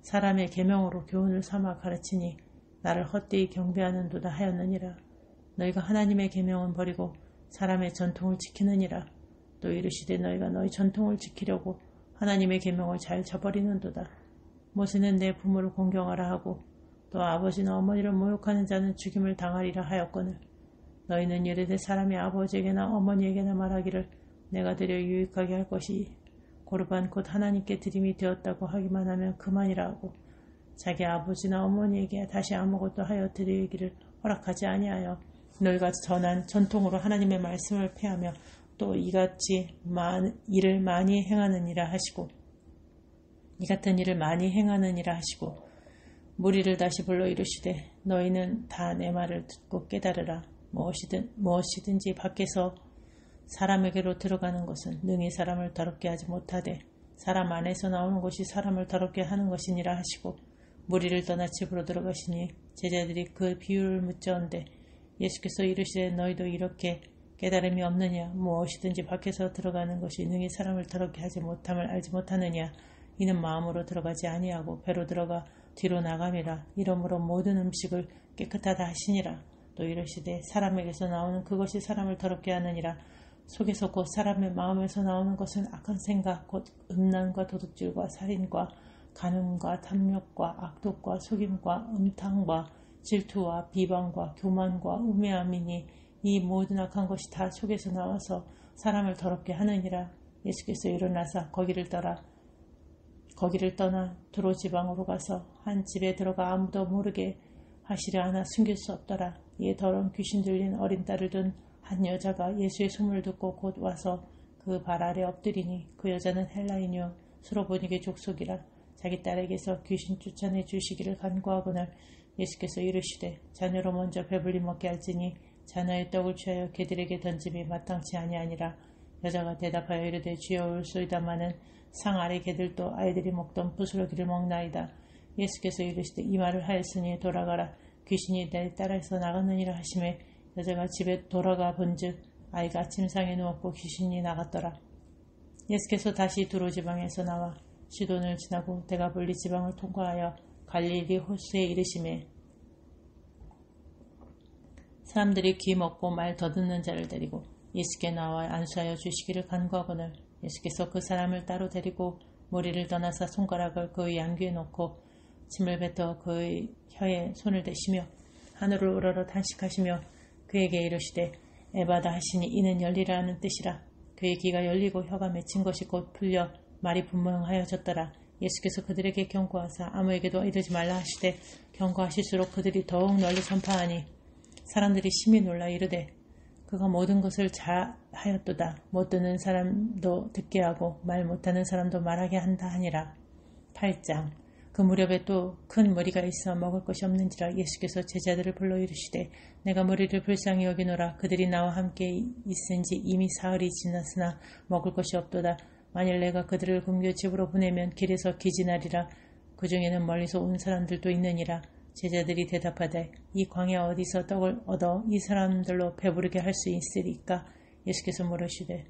사람의 계명으로 교훈을 삼아 가르치니 나를 헛되이 경배하는도다 하였느니라. 너희가 하나님의 계명은 버리고 사람의 전통을 지키느니라. 또 이르시되 너희가 너희 전통을 지키려고 하나님의 계명을 잘 저버리는도다. 모세는 내 부모를 공경하라 하고 또 아버지나 어머니를 모욕하는 자는 죽임을 당하리라 하였거늘 너희는 이르되 사람이 아버지에게나 어머니에게나 말하기를 내가 드려 유익하게 할 것이 고르반 곧 하나님께 드림이 되었다고 하기만 하면 그만이라 하고 자기 아버지나 어머니에게 다시 아무것도 하여 드리기를 허락하지 아니하여 너희가 전한 전통으로 하나님의 말씀을 폐하며 또 이같이 일을 많이 행하느니라 하시고 이 같은 일을 많이 행하느니라 하시고 무리를 다시 불러 이르시되 너희는 다 내 말을 듣고 깨달으라. 무엇이든지 밖에서 사람에게로 들어가는 것은 능히 사람을 더럽게 하지 못하되 사람 안에서 나오는 것이 사람을 더럽게 하는 것이니라 하시고 무리를 떠나 집으로 들어가시니 제자들이 그 비유를 묻자온대 예수께서 이르시되 너희도 이렇게 깨달음이 없느냐? 무엇이든지 밖에서 들어가는 것이 능히 사람을 더럽게 하지 못함을 알지 못하느냐? 이는 마음으로 들어가지 아니하고 배로 들어가 뒤로 나감이라. 이러므로 모든 음식을 깨끗하다 하시니라. 또 이르시되 사람에게서 나오는 그것이 사람을 더럽게 하느니라. 속에서 곧 사람의 마음에서 나오는 것은 악한 생각 곧 음란과 도둑질과 살인과 간음과 탐욕과 악독과 속임과 음탕과 질투와 비방과 교만과 우매함이니 이 모든 악한 것이 다 속에서 나와서 사람을 더럽게 하느니라. 예수께서 일어나사 거기를 떠나 두로 지방으로 가서 한 집에 들어가 아무도 모르게 하시려 하나 숨길 수 없더라. 이에 더러운 귀신 들린 어린 딸을 둔 한 여자가 예수의 소문을 듣고 곧 와서 그 발 아래 엎드리니 그 여자는 헬라인이요 수로보니게 족속이라. 자기 딸에게서 귀신 쫓아내 주시기를 간구하거늘 예수께서 이르시되 자녀로 먼저 배불리 먹게 할지니 자녀의 떡을 취하여 개들에게 던짐이 마땅치 아니하니라. 여자가 대답하여 이르되 주여 올소이다마는 상 아래 개들도 아이들이 먹던 부스러기를 먹나이다. 예수께서 이르시되 이 말을 하였으니 돌아가라. 귀신이 내 딸에서 나갔느니라 하시매 여자가 집에 돌아가 본즉 아이가 침상에 누웠고 귀신이 나갔더라. 예수께서 다시 두로 지방에서 나와 시돈을 지나고 데가볼리 지방을 통과하여 갈릴리 호수에 이르시매 사람들이 귀 먹고 말 더듬는 자를 데리고 예수께 나와 안수하여 주시기를 간구하거늘 예수께서 그 사람을 따로 데리고 머리를 떠나서 손가락을 그의 양귀에 놓고 침을 뱉어 그의 혀에 손을 대시며 하늘을 우러러 탄식하시며 그에게 이르시되 에바다 하시니 이는 열리라 하는 뜻이라. 그의 귀가 열리고 혀가 맺힌 것이 곧 풀려 말이 분명하여졌더라. 예수께서 그들에게 경고하사 아무에게도 이르지 말라 하시되 경고하실수록 그들이 더욱 널리 선파하니 사람들이 심히 놀라 이르되 그가 모든 것을 잘하였도다. 못 듣는 사람도 듣게 하고 말 못하는 사람도 말하게 한다 하니라. 8장 그 무렵에 또 큰 무리가 있어 먹을 것이 없는지라. 예수께서 제자들을 불러 이르시되 내가 무리를 불쌍히 여기노라. 그들이 나와 함께 있은지 이미 사흘이 지났으나 먹을 것이 없도다. 만일 내가 그들을 굶겨 집으로 보내면 길에서 기진하리라. 그 중에는 멀리서 온 사람들도 있느니라. 제자들이 대답하되 이 광야 어디서 떡을 얻어 이 사람들로 배부르게 할 수 있으리까? 예수께서 물으시되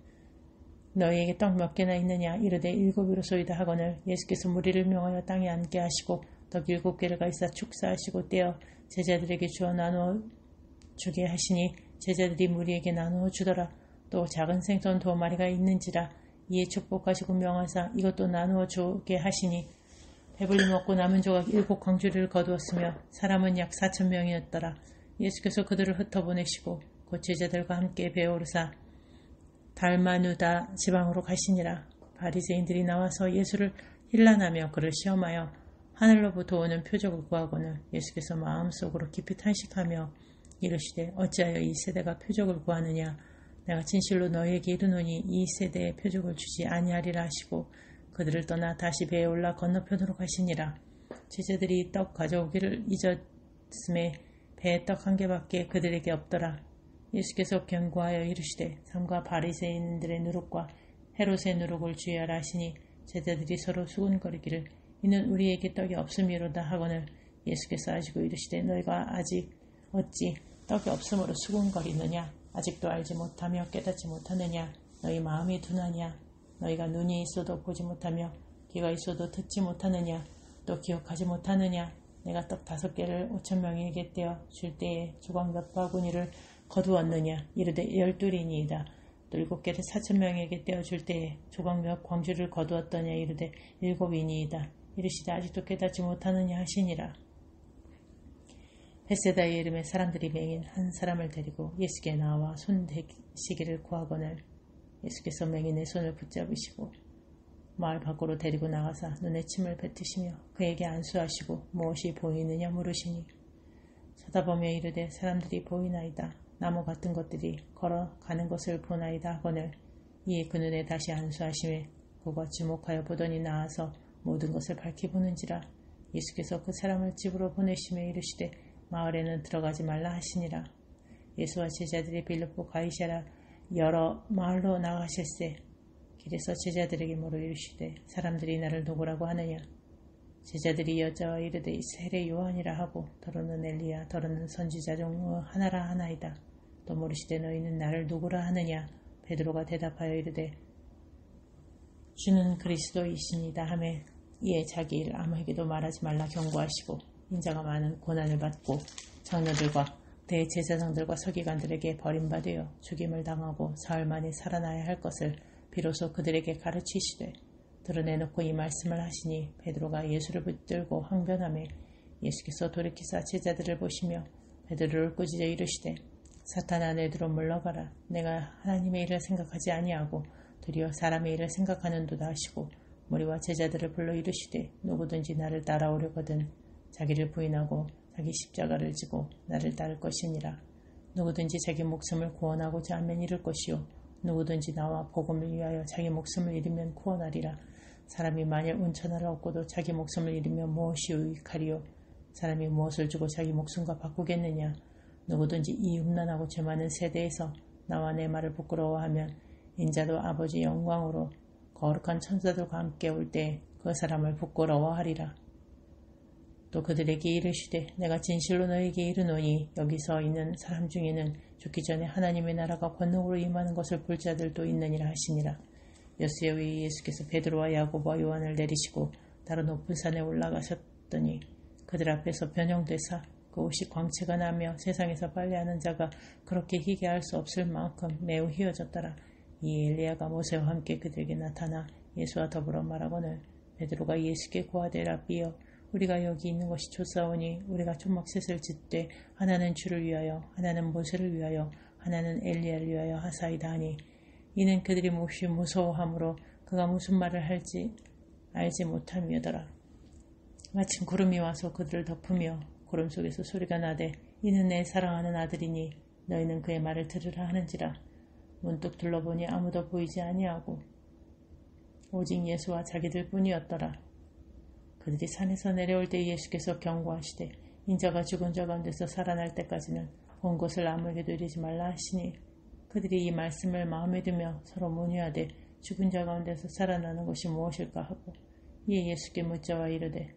너희에게 떡 몇 개나 있느냐? 이르되 7이로소이다 하거늘 예수께서 무리를 명하여 땅에 앉게 하시고 떡 7개를 가지사 축사하시고 떼어 제자들에게 주어 나누어 주게 하시니 제자들이 무리에게 나누어 주더라. 또 작은 생선 2마리가 있는지라. 이에 축복하시고 명하사 이것도 나누어 주게 하시니 배불리 먹고 남은 조각 7광주리를 거두었으며 사람은 약 4,000명이었더라. 예수께서 그들을 흩어보내시고 곧 제자들과 함께 배에 오르사 달마누다 지방으로 가시니라. 바리새인들이 나와서 예수를 힐난하며 그를 시험하여 하늘로부터 오는 표적을 구하고는 예수께서 마음속으로 깊이 탄식하며 이르시되 어찌하여 이 세대가 표적을 구하느냐? 내가 진실로 너희에게 이르노니 이 세대에 표적을 주지 아니하리라 하시고 그들을 떠나 다시 배에 올라 건너편으로 가시니라. 제자들이 떡 가져오기를 잊었음에 배에 떡 1개밖에 그들에게 없더라. 예수께서 경고하여 이르시되 삼가 바리새인들의 누룩과 헤롯의 누룩을 주의하라 하시니 제자들이 서로 수군거리기를 이는 우리에게 떡이 없음이로다 하거늘 예수께서 하시고 이르시되 너희가 아직 어찌 떡이 없음으로 수군거리느냐? 아직도 알지 못하며 깨닫지 못하느냐? 너희 마음이 둔하냐? 너희가 눈이 있어도 보지 못하며 귀가 있어도 듣지 못하느냐? 또 기억하지 못하느냐? 내가 떡 5개를 5,000명에게 떼어 줄 때에 조각 몇 바구니를 거두었느냐? 이르되 12이니이다. 또 7개를 4,000명에게 떼어줄 때에 조각 몇 광주를 거두었더냐? 이르되 7이니이다. 이르시되 아직도 깨닫지 못하느냐 하시니라. 벳세다의 이름에 사람들이 맹인 한 사람을 데리고 예수께 나와 손 대시기를 구하거늘 예수께서 맹인의 손을 붙잡으시고 마을 밖으로 데리고 나가사 눈에 침을 뱉으시며 그에게 안수하시고 무엇이 보이느냐 물으시니 쳐다보며 이르되 사람들이 보이나이다. 나무 같은 것들이 걸어가는 것을 보나이다 하거늘 이에 그 눈에 다시 안수하시매 그가 주목하여 보더니 나아서 모든 것을 밝히 보는지라. 예수께서 그 사람을 집으로 보내시며 이르시되 마을에는 들어가지 말라 하시니라. 예수와 제자들이 빌립보 가이사랴 여러 마을로 나가실세 길에서 제자들에게 물어 이르시되 사람들이 나를 누구라고 하느냐. 제자들이 여자와 이르되 세례 요한이라 하고 더러는 엘리야 더러는 선지자 중 하나라 하나이다. 또 물으시되 너희는 나를 누구라 하느냐. 베드로가 대답하여 이르되 주는 그리스도이시니다 하매 이에 자기 일 아무에게도 말하지 말라 경고하시고 인자가 많은 고난을 받고 장로들과 대제사장들과 서기관들에게 버림받으여 죽임을 당하고 사흘 만에 살아나야 할 것을 비로소 그들에게 가르치시되 드러내놓고 이 말씀을 하시니 베드로가 예수를 붙들고 항변하며 예수께서 돌이키사 제자들을 보시며 베드로를 꾸짖어 이르시되 사탄아 내두로 물러가라. 내가 하나님의 일을 생각하지 아니하고 도리어 사람의 일을 생각하는도다 하시고 무리와 제자들을 불러 이르시되 누구든지 나를 따라오려거든 자기를 부인하고 자기 십자가를 지고 나를 따를 것이니라. 누구든지 자기 목숨을 구원하고자 하면 잃을 것이요 누구든지 나와 복음을 위하여 자기 목숨을 잃으면 구원하리라. 사람이 만일 온천하를 얻고도 자기 목숨을 잃으면 무엇이 유익하리요. 사람이 무엇을 주고 자기 목숨과 바꾸겠느냐. 누구든지 이 음란하고 죄 많은 세대에서 나와 내 말을 부끄러워하면 인자도 아버지 영광으로 거룩한 천사들과 함께 올 때 그 사람을 부끄러워하리라. 또 그들에게 이르시되 내가 진실로 너희에게 이르노니 여기서 있는 사람 중에는 죽기 전에 하나님의 나라가 권능으로 임하는 것을 볼 자들도 있느니라 하시니라. 여수에 의해 예수께서 베드로와 야고보와 요한을 내리시고 다른 높은 산에 올라가셨더니 그들 앞에서 변형되사 그 옷이 광채가 나며 세상에서 빨래하는 자가 그렇게 희게 할 수 없을 만큼 매우 희어졌더라. 이 엘리야가 모세와 함께 그들에게 나타나 예수와 더불어 말하거늘 베드로가 예수께 고하되 라삐여 우리가 여기 있는 것이 좋사오니 우리가 초막셋을 짓되 하나는 주를 위하여 하나는 모세를 위하여 하나는 엘리야를 위하여 하사이다 하니 이는 그들이 몹시 무서워하므로 그가 무슨 말을 할지 알지 못함이더라. 마침 구름이 와서 그들을 덮으며 구름 속에서 소리가 나되 이는 내 사랑하는 아들이니 너희는 그의 말을 들으라 하는지라. 문득 둘러보니 아무도 보이지 아니하고 오직 예수와 자기들 뿐이었더라. 그들이 산에서 내려올 때 예수께서 경고하시되 인자가 죽은 자 가운데서 살아날 때까지는 온 것을 아무에게도 이르지 말라 하시니 그들이 이 말씀을 마음에 두며 서로 문의하되 죽은 자 가운데서 살아나는 것이 무엇일까 하고 이에 예수께 묻자와 이르되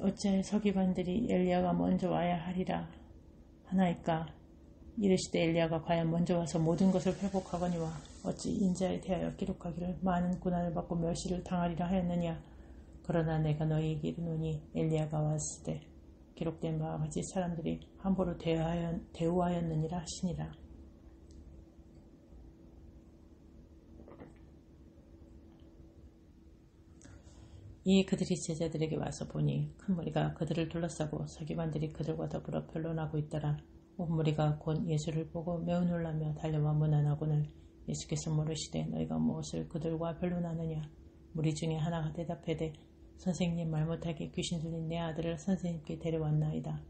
어찌하여 서기관들이 엘리야가 먼저 와야 하리라 하나이까. 이르시되 엘리야가 과연 먼저 와서 모든 것을 회복하거니와 어찌 인자에 대하여 기록하기를 많은 고난을 받고 멸시를 당하리라 하였느냐. 그러나 내가 너희에게 이르노니 엘리야가 왔을 때 기록된 바와 같이 사람들이 함부로 대우하였느니라 하시니라. 이에 그들이 제자들에게 와서 보니 큰 무리가 그들을 둘러싸고 서기관들이 그들과 더불어 변론하고 있더라. 온 무리가 곧 예수를 보고 매우 놀라며 달려와 문안하고는 예수께서 물으시되 너희가 무엇을 그들과 변론하느냐. 무리 중에 하나가 대답하되 선생님 말 못하게 귀신 들린 내 아들을 선생님께 데려왔나이다.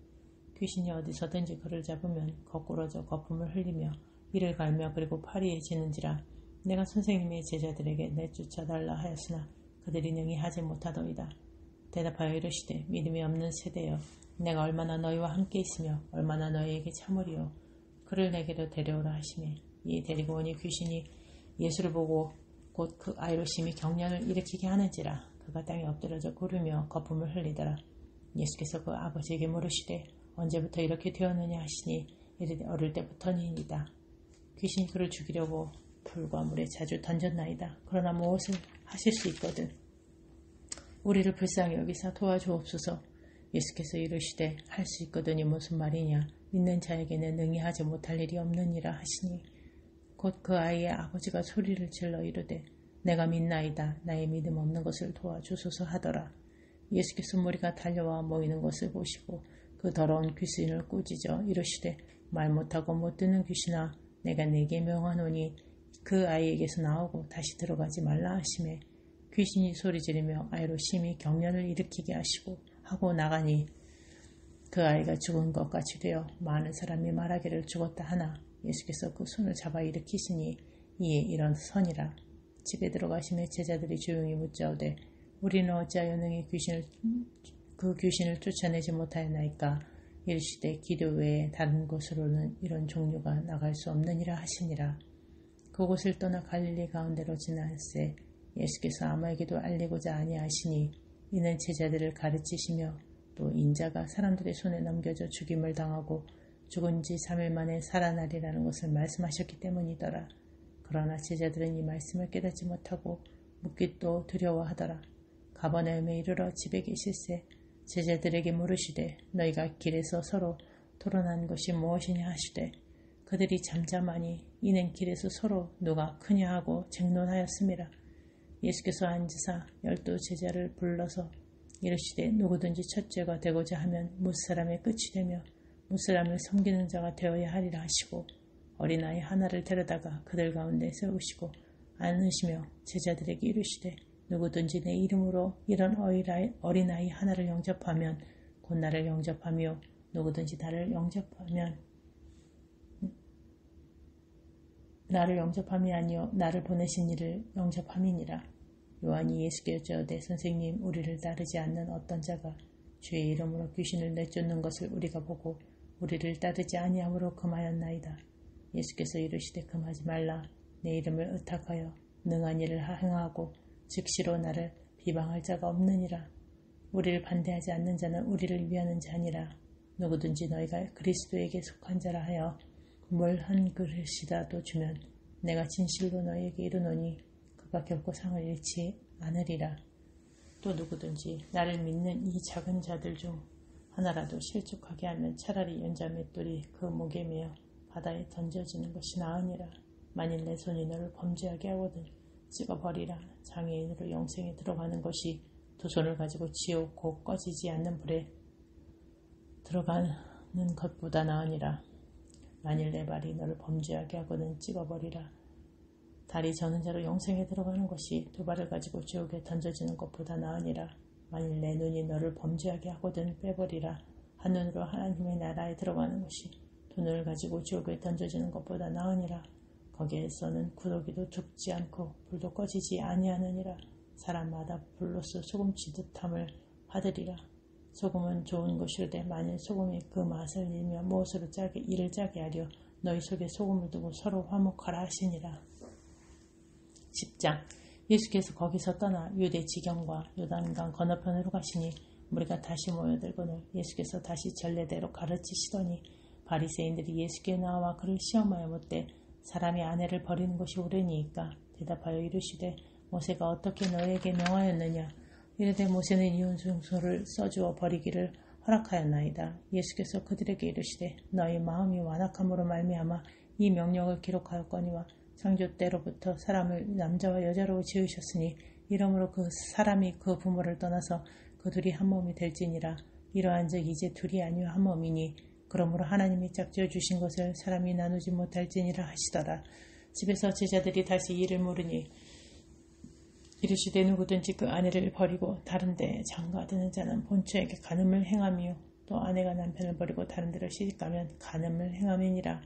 귀신이 어디서든지 그를 잡으면 거꾸러져 거품을 흘리며 이를 갈며 그리고 파리에 지는지라. 내가 선생님의 제자들에게 내쫓아달라 하였으나 그들이 능히 하지 못하더이다. 대답하여 이르시되 믿음이 없는 세대여 내가 얼마나 너희와 함께 있으며 얼마나 너희에게 참으리요. 그를 내게로 데려오라 하시매 이 데리고 오니 귀신이 예수를 보고 곧 그 아이로 심히 경련을 일으키게 하는지라. 그가 땅에 엎드려져 구르며 거품을 흘리더라. 예수께서 그 아버지에게 물으시되 언제부터 이렇게 되었느냐 하시니 이르되 어릴 때부터니이다. 귀신이 그를 죽이려고 불과 물에 자주 던졌나이다. 그러나 무엇을 하실 수 있거든 우리를 불쌍히 여기사 도와주옵소서. 예수께서 이르시되 할 수 있거든이 무슨 말이냐. 믿는 자에게는 능히 하지 못할 일이 없느니라 하시니 곧 그 아이의 아버지가 소리를 질러 이르되 내가 믿나이다. 나의 믿음 없는 것을 도와주소서 하더라. 예수께서 무리가 달려와 모이는 것을 보시고 그 더러운 귀신을 꾸짖어 이르시되 말 못하고 못 듣는 귀신아 내가 네게 명하노니 그 아이에게서 나오고 다시 들어가지 말라 하시매 귀신이 소리 지르며 아이로 심히 경련을 일으키게 하고 나가니 그 아이가 죽은 것 같이 되어 많은 사람이 말하기를 죽었다 하나 예수께서 그 손을 잡아 일으키시니 이에 일어서니라. 집에 들어가시며 제자들이 조용히 묻자오되 우리는 어찌하여 능히 그 귀신을 쫓아내지 못하였나이까. 이르시되 기도 외에 다른 곳으로는 이런 종류가 나갈 수 없느니라 하시니라. 그곳을 떠나 갈릴리 가운데로 지나세 예수께서 아무에게도 알리고자 아니하시니 이는 제자들을 가르치시며 또 인자가 사람들의 손에 넘겨져 죽임을 당하고 죽은 지 3일 만에 살아나리라는 것을 말씀하셨기 때문이더라. 그러나 제자들은 이 말씀을 깨닫지 못하고 묻기도 두려워하더라. 가버나움에 이르러 집에 계실새 제자들에게 물으시되 너희가 길에서 서로 토론한 것이 무엇이냐 하시되 그들이 잠잠하니 이는 길에서 서로 누가 크냐 하고 쟁론하였습니다. 예수께서 앉으사 12 제자를 불러서 이르시되 누구든지 첫째가 되고자 하면 무사람의 끝이 되며 무사람을 섬기는 자가 되어야 하리라 하시고 어린아이 하나를 데려다가 그들 가운데 세우시고 안으시며 제자들에게 이르시되 누구든지 내 이름으로 이런 어린아이 하나를 영접하면 곧 나를 영접하며 누구든지 나를 영접함이 아니요 나를 보내신 이를 영접함이니라. 요한이 예수께 여짜오되 선생님 우리를 따르지 않는 어떤 자가 주의 이름으로 귀신을 내쫓는 것을 우리가 보고 우리를 따르지 아니함으로 금하였나이다. 예수께서 이르시되 금하지 말라. 내 이름을 의탁하여 능한 일을 행하고 즉시로 나를 비방할 자가 없느니라. 우리를 반대하지 않는 자는 우리를 위하는 자니라. 누구든지 너희가 그리스도에게 속한 자라 하여 물 한 그릇이라도 주면 내가 진실로 너희에게 이르노니 그가 결코 상을 잃지 않으리라. 또 누구든지 나를 믿는 이 작은 자들 중 하나라도 실족하게 하면 차라리 연자 맷돌이 그 목에 매어 바다에 던져지는 것이 나으니라. 만일 내 손이 너를 범죄하게 하거든 찍어버리라. 장애인으로 영생에 들어가는 것이 두 손을 가지고 지옥 곧 꺼지지 않는 불에 들어가는 것보다 나으니라. 만일 내 발이 너를 범죄하게 하거든 찍어버리라. 다리 저는 자로 영생에 들어가는 것이 두 발을 가지고 지옥에 던져지는 것보다 나으니라. 만일 내 눈이 너를 범죄하게 하거든 빼버리라. 한 눈으로 하나님의 나라에 들어가는 것이 두 눈을 가지고 지옥에 던져지는 것보다 나으니라. 거기에서는 구더기도 죽지 않고 불도 꺼지지 아니하느니라. 사람마다 불로써 소금치듯함을 받으리라. 소금은 좋은 것이로되 만일 소금이 그 맛을 잃며 무엇으로 이를 짜게 하려 너희 속에 소금을 두고 서로 화목하라 하시니라. 10장. 예수께서 거기서 떠나 유대 지경과 요단강 건너편으로 가시니 무리가 다시 모여들거늘 예수께서 다시 전례대로 가르치시더니 바리새인들이 예수께 나와 그를 시험하여 묻되 사람이 아내를 버리는 것이 옳으니이까. 대답하여 이르시되 모세가 어떻게 너희에게 명하였느냐. 이르되 모세는 이혼증서를 써주어 버리기를 허락하였나이다. 예수께서 그들에게 이르시되 너희 마음이 완악함으로 말미암아 이 명령을 기록하였거니와 창조 때로부터 사람을 남자와 여자로 지으셨으니 이러므로 그 사람이 그 부모를 떠나서 그 둘이 한 몸이 될지니라. 이러한즉 이제 둘이 아니요 한 몸이니 그러므로 하나님이 짝지어 주신 것을 사람이 나누지 못할지니라 하시더라. 집에서 제자들이 다시 이를 물으니 이르시되 누구든지 그 아내를 버리고 다른 데에 장가드는 자는 본처에게 간음을 행하며 또 아내가 남편을 버리고 다른 데로 시집가면 간음을 행함이니라.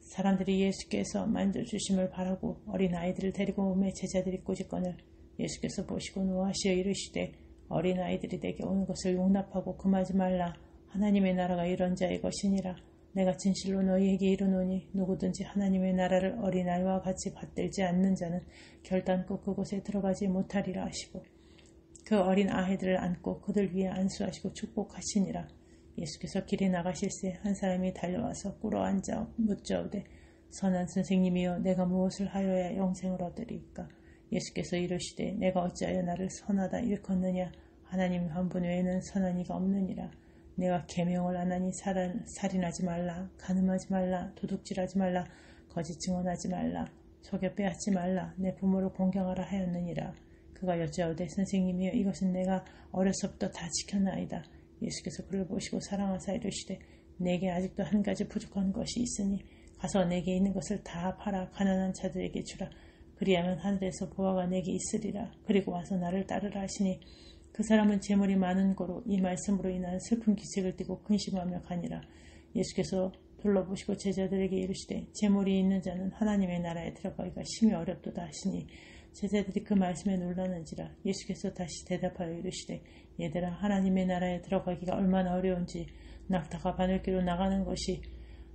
사람들이 예수께서 만져주심을 바라고 어린아이들을 데리고 오매 제자들이 꾸짖거늘 예수께서 보시고 노하시어 이르시되 어린아이들이 내게 오는 것을 용납하고 금하지 말라. 하나님의 나라가 이런 자의 것이니라. 내가 진실로 너희에게 이르노니 누구든지 하나님의 나라를 어린아이와 같이 받들지 않는 자는 결단코 그곳에 들어가지 못하리라 하시고 그 어린 아이들을 안고 그들 위에 안수하시고 축복하시니라. 예수께서 길에 나가실새 한 사람이 달려와서 꿇어앉아 묻자오되 선한 선생님이여 내가 무엇을 하여야 영생을 얻으리이까. 예수께서 이르시되 내가 어찌하여 나를 선하다 일컫느냐. 하나님 한 분 외에는 선한 이가 없느니라. 내가 계명을 안 하니 살인하지 말라, 간음하지 말라, 도둑질하지 말라, 거짓 증언하지 말라, 속여 빼앗지 말라, 내 부모를 공경하라 하였느니라. 그가 여짜오되 선생님이여 이것은 내가 어려서부터 다 지켰나이다. 예수께서 그를 보시고 사랑하사 이르시되 내게 아직도 한 가지 부족한 것이 있으니 가서 내게 있는 것을 다 팔아 가난한 자들에게 주라. 그리하면 하늘에서 보화가 내게 있으리라. 그리고 와서 나를 따르라 하시니 그 사람은 재물이 많은 고로 이 말씀으로 인한 슬픈 기색을 띠고 근심하며 가니라. 예수께서 둘러보시고 제자들에게 이르시되 재물이 있는 자는 하나님의 나라에 들어가기가 심히 어렵도다 하시니 제자들이 그 말씀에 놀라는지라. 예수께서 다시 대답하여 이르시되 얘들아 하나님의 나라에 들어가기가 얼마나 어려운지 낙타가 바늘기로 나가는 것이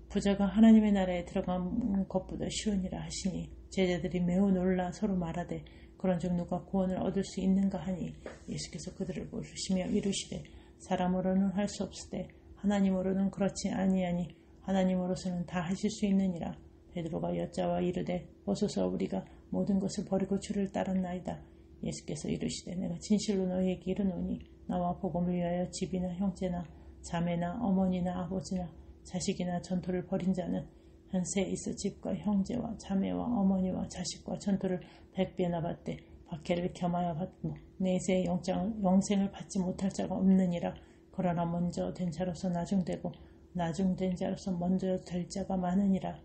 부자가 하나님의 나라에 들어간 것보다 쉬우니라 하시니 제자들이 매우 놀라 서로 말하되 그런즉 누가 구원을 얻을 수 있는가 하니 예수께서 그들을 보시며 이르시되 사람으로는 할 수 없으되 하나님으로는 그렇지 아니하니 하나님으로서는 다 하실 수 있느니라. 베드로가 여짜와 이르되 보소서 우리가 모든 것을 버리고 주를 따랐나이다. 예수께서 이르시되 내가 진실로 너희에게 이르노니 나와 복음을 위하여 집이나 형제나 자매나 어머니나 아버지나 자식이나 전토를 벌인 자는 현세에 있어 집과 형제와 자매와 어머니와 자식과 전토를 100배나 받되 박해를 겸하여 받고 내세의 영생을 받지 못할 자가 없느니라. 그러나 먼저 된 자로서 나중되고 나중된 자로서 먼저 될 자가 많으니라.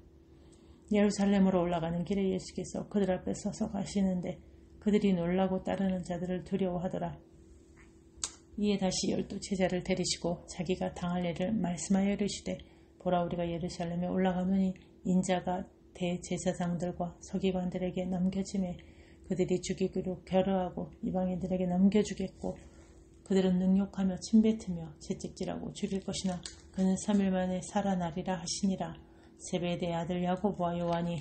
예루살렘으로 올라가는 길에 예수께서 그들 앞에 서서 가시는데 그들이 놀라고 따르는 자들을 두려워하더라. 이에 다시 12 제자를 데리시고 자기가 당할 일을 말씀하여 이르시되 보라 우리가 예루살렘에 올라가노니 인자가 대제사장들과 서기관들에게 넘겨짐에 그들이 죽이기로 겨루하고 이방인들에게 넘겨주겠고 그들은 능욕하며 침뱉으며 채찍질하고 죽일 것이나 그는 3일 만에 살아나리라 하시니라. 세베대의 아들 야고보와 요한이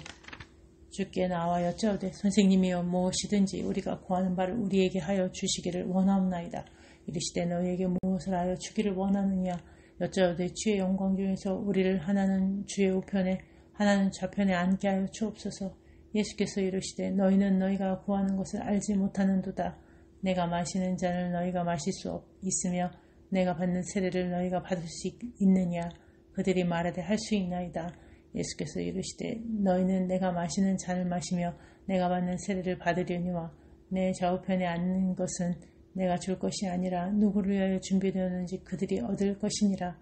주께 나와 여짜오되 선생님이여 무엇이든지 우리가 구하는 바를 우리에게 하여 주시기를 원하옵나이다. 이르시되 너희에게 무엇을 하여 주기를 원하느냐. 여짜오되 주의 영광 중에서 우리를 하나는 주의 우편에 하나는 좌편에 앉게 하여 주옵소서. 예수께서 이르시되 너희는 너희가 구하는 것을 알지 못하는도다. 내가 마시는 잔을 너희가 마실 수 있으며 내가 받는 세례를 너희가 받을 수 있느냐. 그들이 말하되 할 수 있나이다. 예수께서 이르시되 너희는 내가 마시는 잔을 마시며 내가 받는 세례를 받으려니와 내 좌우편에 앉는 것은 내가 줄 것이 아니라 누구를 위하여 준비되었는지 그들이 얻을 것이니라.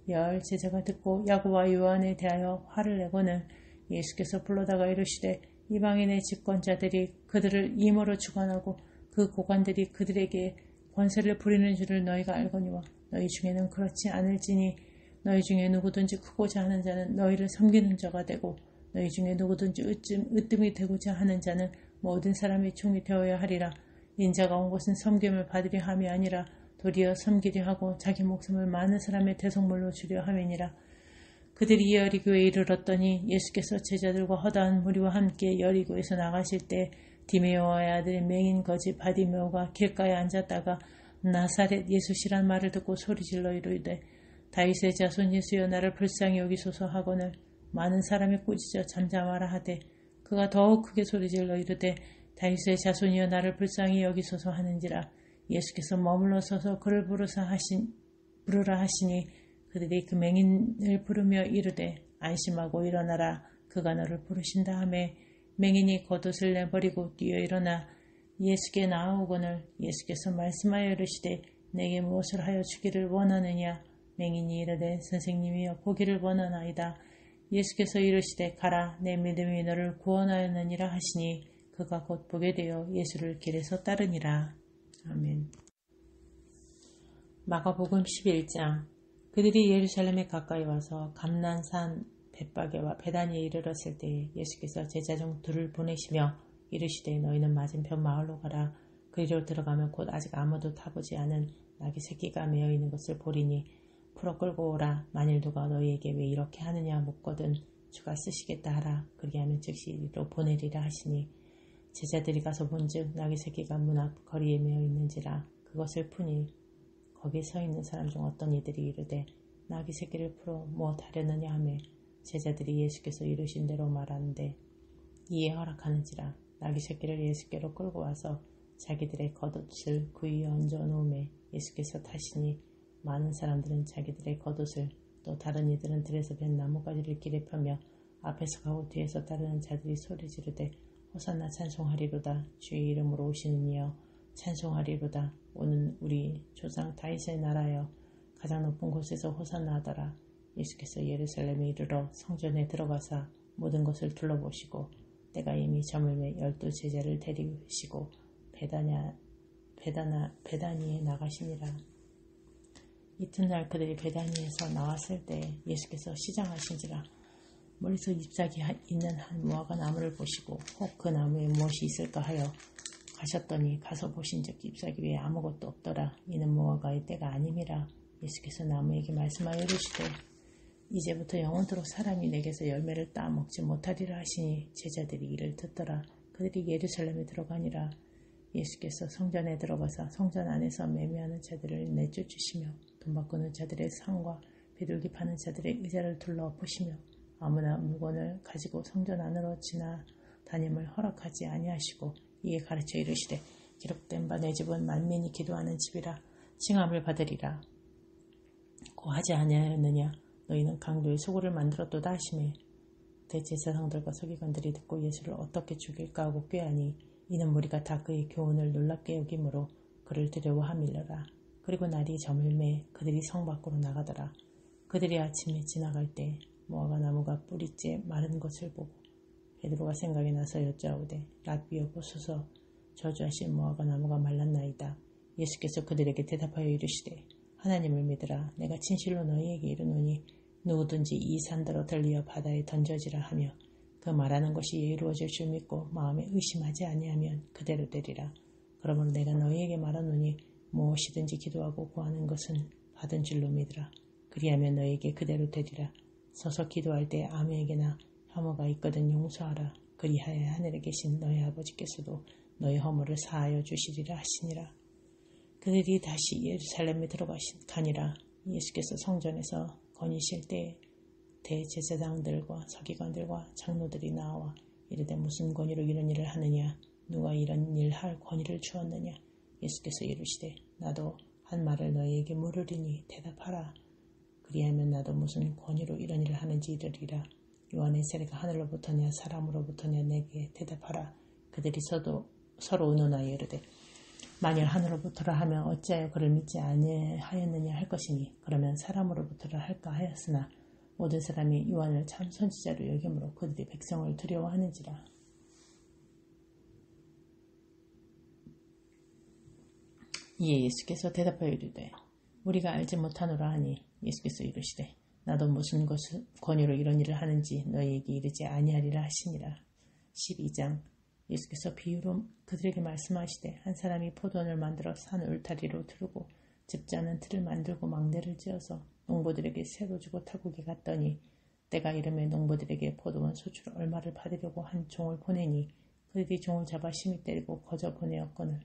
열 제자가 듣고 야고보와 요한에 대하여 화를 내고는 예수께서 불러다가 이르시되 이방인의 집권자들이 그들을 임으로 주관하고 그 고관들이 그들에게 권세를 부리는 줄을 너희가 알거니와 너희 중에는 그렇지 않을지니 너희 중에 누구든지 크고자 하는 자는 너희를 섬기는 자가 되고 너희 중에 누구든지 으뜸이 되고자 하는 자는 모든 사람의 종이 되어야 하리라. 인자가 온 것은 섬김을 받으려 함이 아니라 도리어 섬기려 하고 자기 목숨을 많은 사람의 대속물로 주려 함이니라. 그들이 여리고에 이르렀더니 예수께서 제자들과 허다한 무리와 함께 여리고에서 나가실 때 디메오의 아들 맹인 거지 바디메오가 길가에 앉았다가 나사렛 예수시란 말을 듣고 소리질러 이르되 다윗의 자손 예수여 나를 불쌍히 여기소서 하거늘 많은 사람이 꾸짖어 잠잠하라 하되 그가 더욱 크게 소리질러 이르되 다윗의 자손이여 나를 불쌍히 여기소서 하는지라. 예수께서 머물러 서서 그를 부르라 하시니 그들이 그 맹인을 부르며 이르되 안심하고 일어나라. 그가 너를 부르신다 하매 맹인이 겉옷을 내버리고 뛰어 일어나 예수께 나아오거늘 예수께서 말씀하여 이르시되 내게 무엇을 하여 주기를 원하느냐. 맹인이 이르되 선생님이여 보기를 원하나이다. 예수께서 이르시되 가라 내 믿음이 너를 구원하였느니라 하시니 그가 곧 보게 되어 예수를 길에서 따르니라. 아멘. 마가복음 11장. 그들이 예루살렘에 가까이 와서 감난산 벳바게와 베다니에 이르렀을 때에 예수께서 제자 중 둘을 보내시며 이르시되 너희는 맞은편 마을로 가라. 그리로 들어가면 곧 아직 아무도 타보지 않은 나귀 새끼가 메어 있는 것을 보리니 풀어 끌고 오라. 만일 누가 너희에게 왜 이렇게 하느냐 묻거든 주가 쓰시겠다 하라. 그리하면 즉시 이리로 보내리라 하시니 제자들이 가서 본즉 나귀 새끼가 문 앞 거리에 메어 있는지라. 그것을 푸니 거기에 서 있는 사람 중 어떤 이들이 이르되 나귀 새끼를 풀어 무엇하려느냐 하며 제자들이 예수께서 이르신 대로 말하는데 이에 허락하는지라. 나귀 새끼를 예수께로 끌고 와서 자기들의 겉옷을 그 위에 얹어 놓음에 예수께서 타시니 많은 사람들은 자기들의 겉옷을 또 다른 이들은 들에서 벤 나뭇가지를 길에 펴며 앞에서 가고 뒤에서 따르는 자들이 소리 지르되 호산나 찬송하리로다. 주의 이름으로 오시는 이여 찬송하리로다. 오는 우리 조상 다윗의 나라여 가장 높은 곳에서 호산나 하더라. 예수께서 예루살렘에 이르러 성전에 들어가사 모든 것을 둘러보시고 때가 이미 저물매 12 제자를 데리시고 베다니에 나가시니라. 이튿날 그들이 베다니에서 나왔을 때 예수께서 시장하신지라. 멀리서 잎사귀 있는 한 무화과 나무를 보시고 혹 그 나무에 무엇이 있을까 하여 가셨더니 가서 보신즉 잎사귀 외에 아무것도 없더라. 이는 무화과의 때가 아님이라. 예수께서 나무에게 말씀하여 이르시되 이제부터 영원토록 사람이 내게서 열매를 따 먹지 못하리라 하시니 제자들이 이를 듣더라. 그들이 예루살렘에 들어가니라. 예수께서 성전에 들어가사 성전 안에서 매매하는 자들을 내쫓으시며 돈 바꾸는 자들의 상과 비둘기 파는 자들의 의자를 둘러 엎으시며 아무나 물건을 가지고 성전 안으로 지나다님을 허락하지 아니하시고 이에 가르쳐 이르시되 기록된 바 내 집은 만민이 기도하는 집이라 칭함을 받으리라. 고 하지 아니하였느냐. 너희는 강도의 소굴을 만들었도다 하시매 대제사장들과 서기관들이 듣고 예수를 어떻게 죽일까 하고 꾀하니 이는 무리가 다 그의 교훈을 놀랍게 여김으로 그를 두려워함이러라. 그리고 날이 저물매 그들이 성 밖으로 나가더라. 그들이 아침에 지나갈 때 무화과 나무가 뿌리째 마른 것을 보고 베드로가 생각이 나서 여짜오되 라비여 보소서 저주하신 무화과 나무가 말랐나이다. 예수께서 그들에게 대답하여 이르시되 하나님을 믿으라. 내가 진실로 너희에게 이르노니 누구든지 이 산더러 들리어 바다에 던져지라 하며 그 말하는 것이 이루어질 줄 믿고 마음에 의심하지 아니하면 그대로 되리라. 그러므로 내가 너희에게 말하노니 무엇이든지 기도하고 구하는 것은 받은 줄로 믿으라. 그리하면 너희에게 그대로 되리라. 서서 기도할 때 아무에게나 혐오가 있거든 용서하라. 그리하여 하늘에 계신 너희 아버지께서도 너희 허물을 사하여 주시리라 하시니라. 그들이 다시 예루살렘에 들어가니라. 예수께서 성전에서 거니실 때 대제사장들과 서기관들과 장로들이 나와 이르되 무슨 권위로 이런 일을 하느냐. 누가 이런 일 할 권위를 주었느냐. 예수께서 이르시되 나도 한 말을 너희에게 물으리니 대답하라. 그리하면 나도 무슨 권위로 이런 일을 하는지 이르리라. 요한의 세례가 하늘로부터냐 사람으로부터냐 내게 대답하라. 그들이 서로 의논하여 이르되 만일 하늘로부터라 하면 어찌하여 그를 믿지 아니하였느냐 할 것이니 그러면 사람으로부터라 할까 하였으나 모든 사람이 요한을 참 선지자로 여김으로 그들이 백성을 두려워하는지라. 이에 예수께서 대답하여 이르되 우리가 알지 못하노라 하니 예수께서 이르시되 나도 무슨 권위로 이런 일을 하는지 너희에게 이르지 아니하리라 하시니라. 12장 예수께서 비유로 그들에게 말씀하시되 한 사람이 포도원을 만들어 산 울타리로 두르고 집자는 틀을 만들고 망대를 지어서 농부들에게 새로 주고 타국에 갔더니 때가 이르매 농부들에게 포도원 소출 얼마를 받으려고 한 종을 보내니 그들이 종을 잡아 심히 때리고 거저 보내었거늘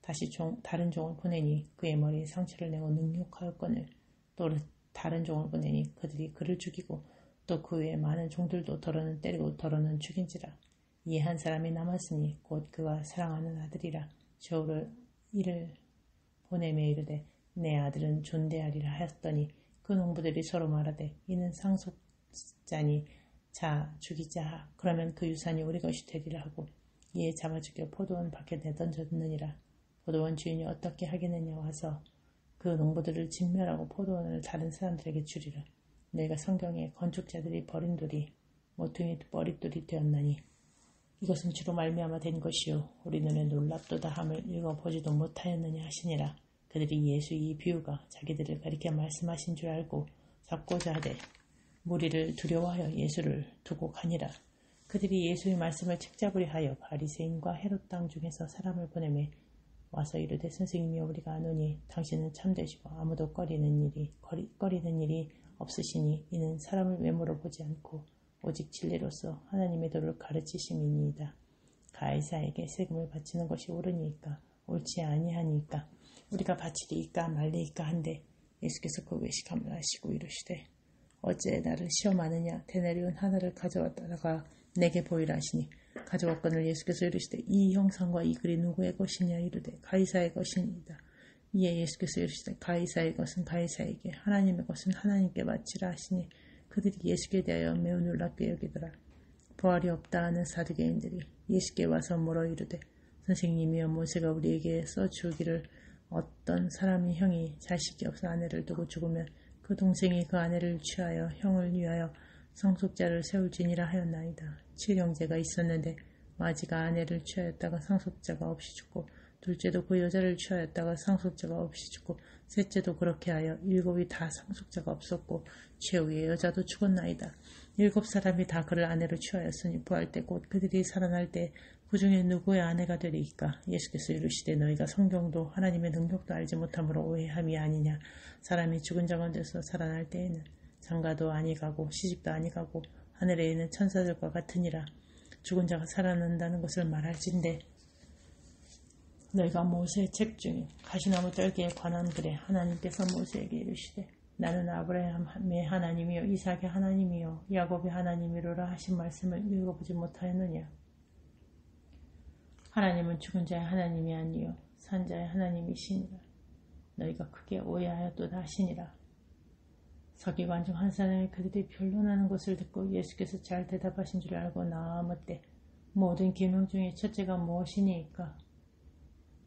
다시 다른 종을 보내니 그의 머리에 상처를 내고 능욕하였거늘 또 다른 종을 보내니 그들이 그를 죽이고 또 그 외에 많은 종들도 더러는 때리고 더러는 죽인지라. 이에 한 사람이 남았으니 곧 그가 사랑하는 아들이라. 저우를 이를 보내며 이르되 내 아들은 존대하리라 하였더니 그 농부들이 서로 말하되 이는 상속자니 자 죽이자. 그러면 그 유산이 우리 것이 되리라 하고 이에 잡아 죽여 포도원 밖에 내던졌느니라. 포도원 주인이 어떻게 하겠느냐 와서 그 농부들을 진멸하고 포도원을 다른 사람들에게 주리라. 너희가 성경에 건축자들이 버린 돌이 모퉁이 머릿돌이 되었나니 이것은 주로 말미암아 된 것이요 우리 눈에 놀랍도다 함을 읽어보지도 못하였느냐 하시니라. 그들이 예수 이 비유가 자기들을 가리켜 말씀하신 줄 알고 잡고자 하되 무리를 두려워하여 예수를 두고 가니라. 그들이 예수의 말씀을 책잡으려 하여 바리새인과 헤롯 땅 중에서 사람을 보내매 와서 이르되 선생님이여 우리가 아노니 당신은 참되시고 아무도 꺼리는 일이 없으시니 이는 사람을 외모로 보지 않고 오직 진리로서 하나님의 도를 가르치심이니이다. 가이사에게 세금을 바치는 것이 옳으니까 옳지 아니하니까 우리가 바치리이까 말리이까 한데 예수께서 그 외식함을 하시고 이르시되 어째 나를 시험하느냐. 데나리온 하나를 가져왔다가 내게 보이라 하시니 가져왔거늘 예수께서 이르시되 이 형상과 이 글이 누구의 것이냐. 이르되 가이사의 것이니이다. 이에 예수께서 이르시되 가이사의 것은 가이사에게 하나님의 것은 하나님께 바치라 하시니 그들이 예수께 대하여 매우 놀랍게 여기더라. 부활이 없다 하는 사두개인들이 예수께 와서 물어 이르되 선생님이여 모세가 우리에게 써주기를 어떤 사람이 형이 자식이 없어 아내를 두고 죽으면 그 동생이 그 아내를 취하여 형을 위하여 상속자를 세울지니라 하였나이다. 칠형제가 있었는데 마지가 아내를 취하였다가 상속자가 없이 죽고 둘째도 그 여자를 취하였다가 상속자가 없이 죽고 셋째도 그렇게 하여 일곱이 다 상속자가 없었고 최후의 여자도 죽었나이다. 일곱 사람이 다 그를 아내로 취하였으니 부활 때 곧 그들이 살아날 때 그 중에 누구의 아내가 되리이까? 예수께서 이르시되 너희가 성경도 하나님의 능력도 알지 못함으로 오해함이 아니냐. 사람이 죽은 자 가운데서 살아날 때에는 장가도 아니가고 시집도 아니가고 하늘에 있는 천사들과 같으니라. 죽은 자가 살아난다는 것을 말할진대 너희가 모세의 책 중에 가시나무 떨기에 관한 글에 하나님께서 모세에게 이르시되 나는 아브라함의 하나님이요 이삭의 하나님이요 야곱의 하나님이로라 하신 말씀을 읽어보지 못하였느냐. 하나님은 죽은 자의 하나님이 아니요 산 자의 하나님이시니라. 너희가 크게 오해하였도다 하시니라. 서기관 중 한 사람이 그들이 변론하는 것을 듣고 예수께서 잘 대답하신 줄 알고 나와 묻되 모든 계명 중에 첫째가 무엇이니이까?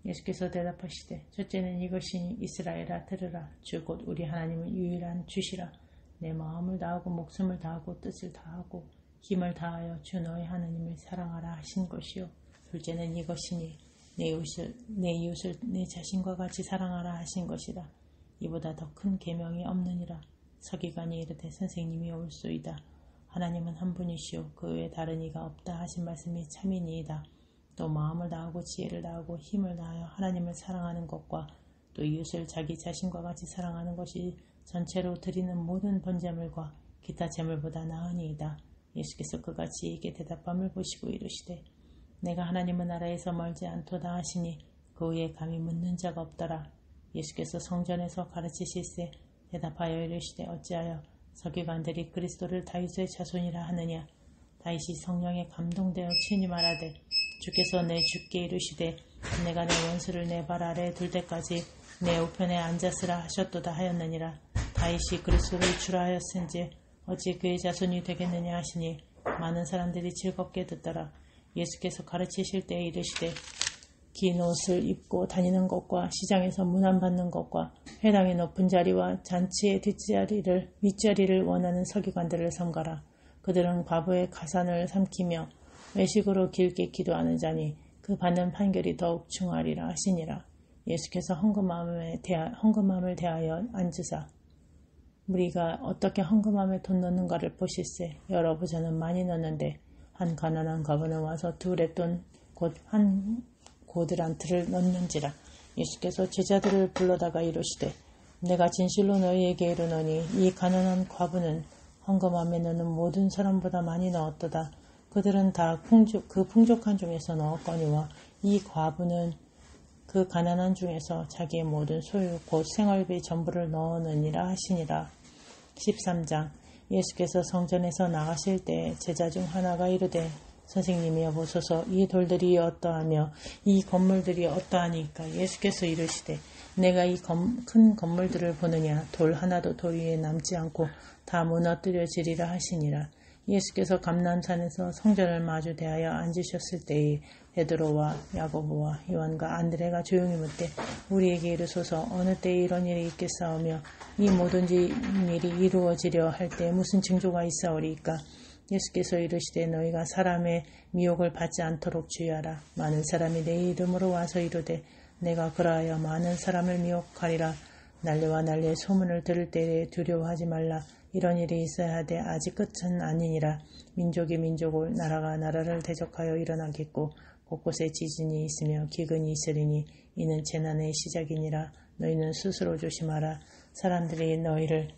예수께서 대답하시되 첫째는 이것이니 이스라엘아 들으라. 주 곧 우리 하나님은 유일한 주시라. 내 마음을 다하고 목숨을 다하고 뜻을 다하고 힘을 다하여 주 너의 하나님을 사랑하라 하신 것이요. 둘째는 이것이니 내 이웃을 내 자신과 같이 사랑하라 하신 것이라. 이보다 더 큰 계명이 없느니라. 서기관이 이르되 선생님이 옳소이다. 하나님은 한 분이시오 그 외에 다른 이가 없다 하신 말씀이 참이니이다. 또 마음을 다하고 지혜를 다하고 힘을 다하여 하나님을 사랑하는 것과 또 이웃을 자기 자신과 같이 사랑하는 것이 전체로 드리는 모든 번제물과 기타 제물보다 나으니이다. 예수께서 그같이 이에게 대답함을 보시고 이르시되 내가 하나님의 나라에서 멀지 않도다 하시니 그 위에 감히 묻는 자가 없더라. 예수께서 성전에서 가르치실세 대답하여 이르시되 어찌하여 서기관들이 그리스도를 다윗의 자손이라 하느냐. 다윗이 성령에 감동되어 친히 말하되 주께서 내 주께 이르시되 내가 내 원수를 내 발 아래에 둘 때까지 내 우편에 앉았으라 하셨도다 하였느니라. 다윗이 그리스도를 주라 하였은지 어찌 그의 자손이 되겠느냐 하시니 많은 사람들이 즐겁게 듣더라. 예수께서 가르치실 때에 이르시되 긴 옷을 입고 다니는 것과 시장에서 문안받는 것과 회당의 높은 자리와 잔치의 윗자리를 원하는 서기관들을 삼가라. 그들은 과부의 가산을 삼키며 외식으로 길게 기도하는 자니 그 받는 판결이 더욱 중하리라 하시니라. 예수께서 헌금함을 대하여 앉으사 우리가 어떻게 헌금함에 돈 넣는가를 보실세. 여러 부자는 많이 넣는데 한 가난한 과부는 와서 두 렙돈 곧 한 고드란트를 넣는지라. 예수께서 제자들을 불러다가 이르시되 내가 진실로 너희에게 이르노니 이 가난한 과부는 헌금함에 넣는 모든 사람보다 많이 넣었도다. 그들은 다 그 풍족한 중에서 넣었거니와 이 과부는 그 가난한 중에서 자기의 모든 소유 곧 생활비 전부를 넣었느니라 하시니라. 13장 예수께서 성전에서 나가실 때 제자 중 하나가 이르되 선생님이여 보소서 이 돌들이 어떠하며 이 건물들이 어떠하니까. 예수께서 이르시되 내가 이 큰 건물들을 보느냐. 돌 하나도 돌 위에 남지 않고 다 무너뜨려지리라 하시니라. 예수께서 감람산에서 성전을 마주 대하여 앉으셨을 때에 베드로와 야고보와 요한과 안드레가 조용히 묻되 우리에게 이르소서 어느 때에 이런 일이 있겠사오며 이 모든 일이 이루어지려 할 때 무슨 징조가 있사오리이까. 예수께서 이르시되 너희가 사람의 미혹을 받지 않도록 주의하라. 많은 사람이 내 이름으로 와서 이르되 내가 그러하여 많은 사람을 미혹하리라. 난리와 난리의 소문을 들을 때에 두려워하지 말라. 이런 일이 있어야 하되 아직 끝은 아니니라. 민족이 민족을 나라가 나라를 대적하여 일어나겠고 곳곳에 지진이 있으며 기근이 있으리니 이는 재난의 시작이니라. 너희는 스스로 조심하라. 사람들이 너희를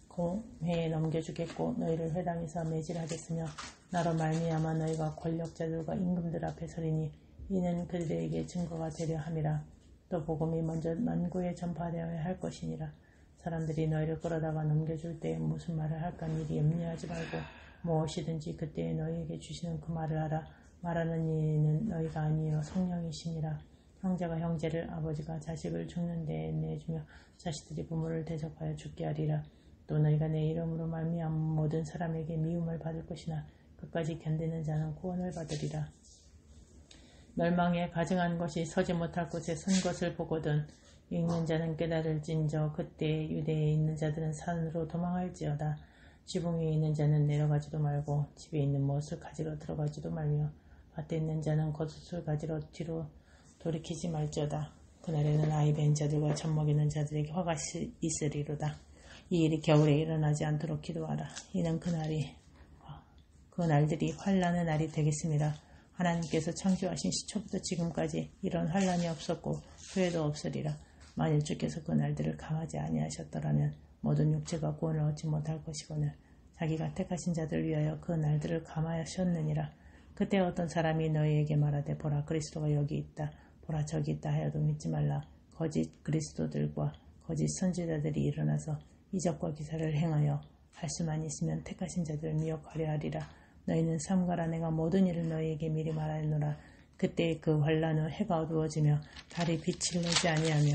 공회에 넘겨주겠고 너희를 회당에서 매질하겠으며 나로 말미암아 너희가 권력자들과 임금들 앞에 서리니 이는 그들에게 증거가 되려 함이라. 또 복음이 먼저 만국에 전파되어야 할 것이니라. 사람들이 너희를 끌어다가 넘겨줄 때에 무슨 말을 할까 미리 염려하지 말고 무엇이든지 그때에 너희에게 주시는 그 말을 하라. 말하는 이는 너희가 아니요 성령이시니라. 형제가 형제를 아버지가 자식을 죽는 데에 내주며 자식들이 부모를 대적하여 죽게 하리라. 또 너희가 내 이름으로 말미암아 모든 사람에게 미움을 받을 것이나 끝까지 견디는 자는 구원을 받으리라. 멸망에 가증한 것이 서지 못할 곳에 선 것을 보거든 읽는 자는 깨달을진저 그때 유대에 있는 자들은 산으로 도망할지어다. 지붕 위에 있는 자는 내려가지도 말고 집에 있는 무엇을 가지러 들어가지도 말며 밭에 있는 자는 겉옷을 가지러 뒤로 돌이키지 말지어다. 그날에는 아이 벤 자들과 젖 먹이는 자들에게 화가 있으리로다. 이 일이 겨울에 일어나지 않도록 기도하라. 이는 그 날들이 환난의 날이 되겠습니다. 하나님께서 창조하신 시초부터 지금까지 이런 환난이 없었고 후에도 없으리라. 만일 주께서 그 날들을 감하지 아니하셨더라면 모든 육체가 구원을 얻지 못할 것이거늘 자기가 택하신 자들을 위하여 그 날들을 감하셨느니라. 그때 어떤 사람이 너희에게 말하되 보라 그리스도가 여기 있다 보라 저기 있다 하여도 믿지 말라. 거짓 그리스도들과 거짓 선지자들이 일어나서 이적과 기사를 행하여 할 수만 있으면 택하신 자들을 미혹하려 하리라. 너희는 삼가라. 내가 모든 일을 너희에게 미리 말하노라. 그때 그 환난 후 해가 어두워지며 달이 빛을 내지 아니하며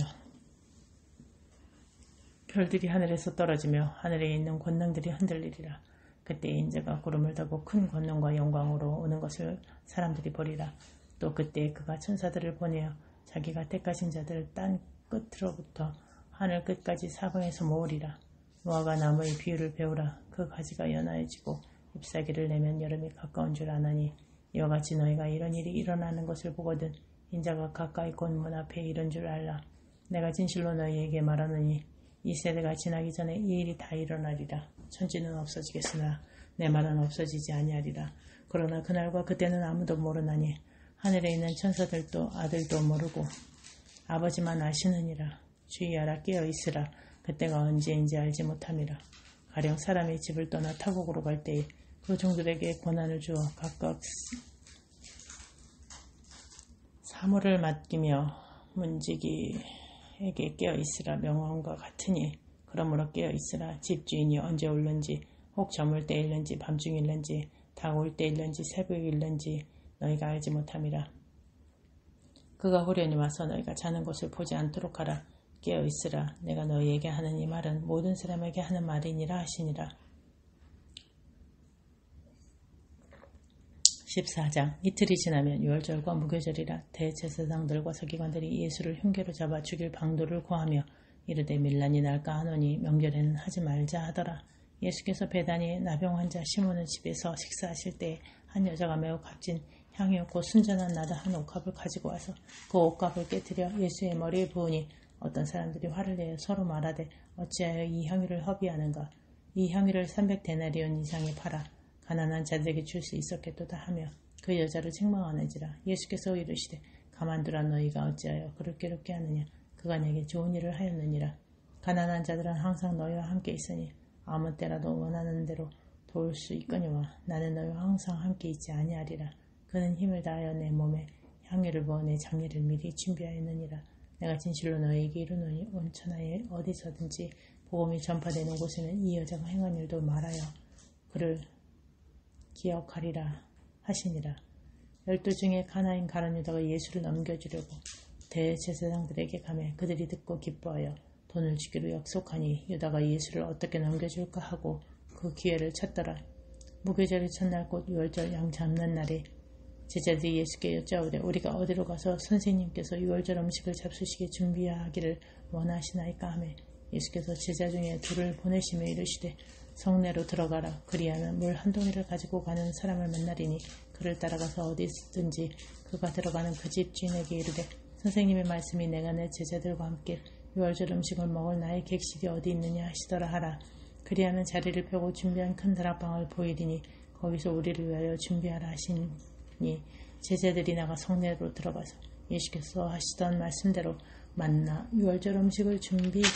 별들이 하늘에서 떨어지며 하늘에 있는 권능들이 흔들리리라. 그때 인자가 구름을 타고 큰 권능과 영광으로 오는 것을 사람들이 보리라. 또 그때 그가 천사들을 보내어 자기가 택하신 자들을 땅 끝으로부터 하늘 끝까지 사방에서 모으리라. 노아가 나무의 비유를 배우라. 그 가지가 연하여지고 잎사귀를 내면 여름이 가까운 줄 아나니 이와 같이 너희가 이런 일이 일어나는 것을 보거든 인자가 가까이 곧 문 앞에 이른 줄 알라. 내가 진실로 너희에게 말하노니 이 세대가 지나기 전에 이 일이 다 일어나리라. 천지는 없어지겠으나 내 말은 없어지지 아니하리라. 그러나 그날과 그때는 아무도 모르나니 하늘에 있는 천사들도 아들도 모르고 아버지만 아시느니라. 주의하라. 깨어 있으라. 그때가 언제인지 알지 못함이라. 가령 사람이 집을 떠나 타국으로 갈 때에 그 종들에게 권한을 주어 각각 사물을 맡기며 문지기에게 깨어 있으라 명함과 같으니 그러므로 깨어 있으라. 집주인이 언제 올는지 혹 저물 때 일는지 밤중 일는지 닭 올 때 일는지 새벽 일는지 너희가 알지 못함이라. 그가 후련히 와서 너희가 자는 것을 보지 않도록 하라. 깨어 있으라. 내가 너희에게 하는 이 말은 모든 사람에게 하는 말이니라 하시니라. 14장. 이틀이 지나면 유월절과 무교절이라. 대제사장들과 서기관들이 예수를 흉계로 잡아 죽일 방도를 구하며 이르되 밀란이 날까 하노니 명절에는 하지 말자 하더라. 예수께서 베다니의 나병 환자 시몬의 집에서 식사하실 때 한 여자가 매우 값진 향이었고 순전한 나다 한 옥합을 가지고 와서 그 옥합을 깨뜨려 예수의 머리에 부으니 어떤 사람들이 화를 내어 서로 말하되 어찌하여 이 향유를 허비하는가. 이 향유를 300데나리온 이상에 팔아 가난한 자들에게 줄 수 있었겠도다 하며 그 여자를 책망하는지라. 예수께서 이르시되 가만두라. 너희가 어찌하여 그를 괴롭게 하느냐. 그가 내게 좋은 일을 하였느니라. 가난한 자들은 항상 너희와 함께 있으니 아무 때라도 원하는 대로 도울 수 있거니와 나는 너희와 항상 함께 있지 아니하리라. 그는 힘을 다하여 내 몸에 향유를 부어 내 장례를 미리 준비하였느니라. 내가 진실로 너희에게 이르노니 온 천하에 어디서든지 복음이 전파되는 곳에는 이 여자가 행한 일도 말하여 그를 기억하리라 하시니라. 12 중에 가나인 가룟 유다가 예수를 넘겨주려고 대제사장들에게 가매 그들이 듣고 기뻐하여 돈을 주기로 약속하니 유다가 예수를 어떻게 넘겨줄까 하고 그 기회를 찾더라. 무교절의 첫날 곧 유월절 양 잡는 날에 제자들이 예수께 여짜오되 우리가 어디로 가서 선생님께서 유월절 음식을 잡수시게 준비하기를 원하시나이까 하매 예수께서 제자 중에 둘을 보내시며 이르시되 성내로 들어가라. 그리하면 물 한 동이를 가지고 가는 사람을 만나리니 그를 따라가서 어디든지 그가 들어가는 그 집 주인에게 이르되 선생님의 말씀이 내가 내 제자들과 함께 유월절 음식을 먹을 나의 객실이 어디 있느냐 하시더라 하라. 그리하면 자리를 펴고 준비한 큰 다락방을 보이리니 거기서 우리를 위하여 준비하라 하시니 제자들이 나가 성내로 들어가서 예수께서 하시던 말씀대로 만나 유월절 음식을 준비하니라.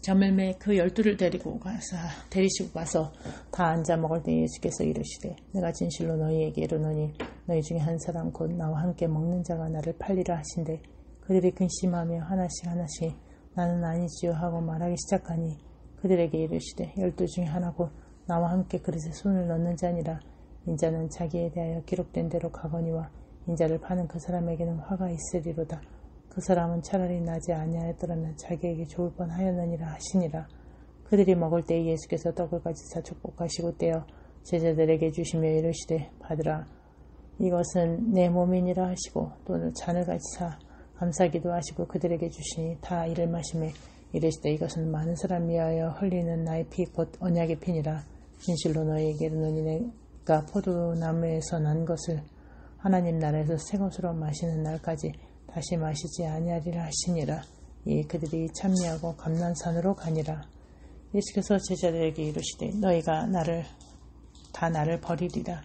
저물매 그 12를 데리시고 가서 다 앉아 먹을 때 예수께서 이르시되 내가 진실로 너희에게 이르노니 너희 중에 한 사람 곧 나와 함께 먹는 자가 나를 팔리라 하신대 그들이 근심하며 하나씩 나는 아니지요 하고 말하기 시작하니 그들에게 이르시되 12 중에 하나고 나와 함께 그릇에 손을 넣는 자니라. 인자는 자기에 대하여 기록된 대로 가거니와 인자를 파는 그 사람에게는 화가 있으리로다. 그 사람은 차라리 나지 아니하였더라면 자기에게 좋을 뻔하였느니라 하시니라. 그들이 먹을 때에 예수께서 떡을 가지사 축복하시고 떼어 제자들에게 주시며 이르시되 받으라. 이것은 내 몸이니라 하시고 또 잔을 가지사 감사기도 하시고 그들에게 주시니 다 이를 마시매 이르시되 이것은 많은 사람 위하여 흘리는 나의 피 곧 언약의 피니라. 진실로 너희에게 이르노니 내가 포도나무에서 난 것을 하나님 나라에서 새 것으로 마시는 날까지 다시 마시지 아니하리라 하시니라. 이 그들이 찬미하고 감난산으로 가니라. 예수께서 제자들에게 이르시되 너희가 나를 버리리라.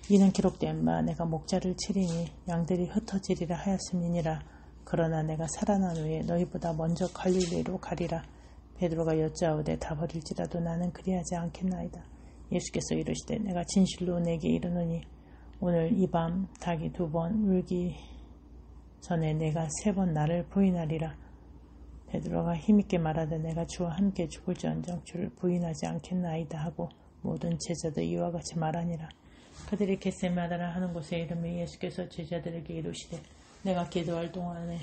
이는 기록된 바 내가 목자를 치리니 양들이 흩어지리라 하였음이니라. 그러나 내가 살아난 후에 너희보다 먼저 갈릴리로 가리라. 베드로가 여짜오되 다 버릴지라도 나는 그리하지 않겠나이다. 예수께서 이르시되 내가 진실로 내게 이르노니 오늘 이 밤 닭이 2번 울기 전에 내가 3번 나를 부인하리라. 베드로가 힘있게 말하되 내가 주와 함께 죽을지언정 주를 부인하지 않겠나이다 하고 모든 제자들 이와 같이 말하니라. 그들이 겟세마다라 하는 곳에 이르매 예수께서 제자들에게 이르시되 내가 기도할 동안에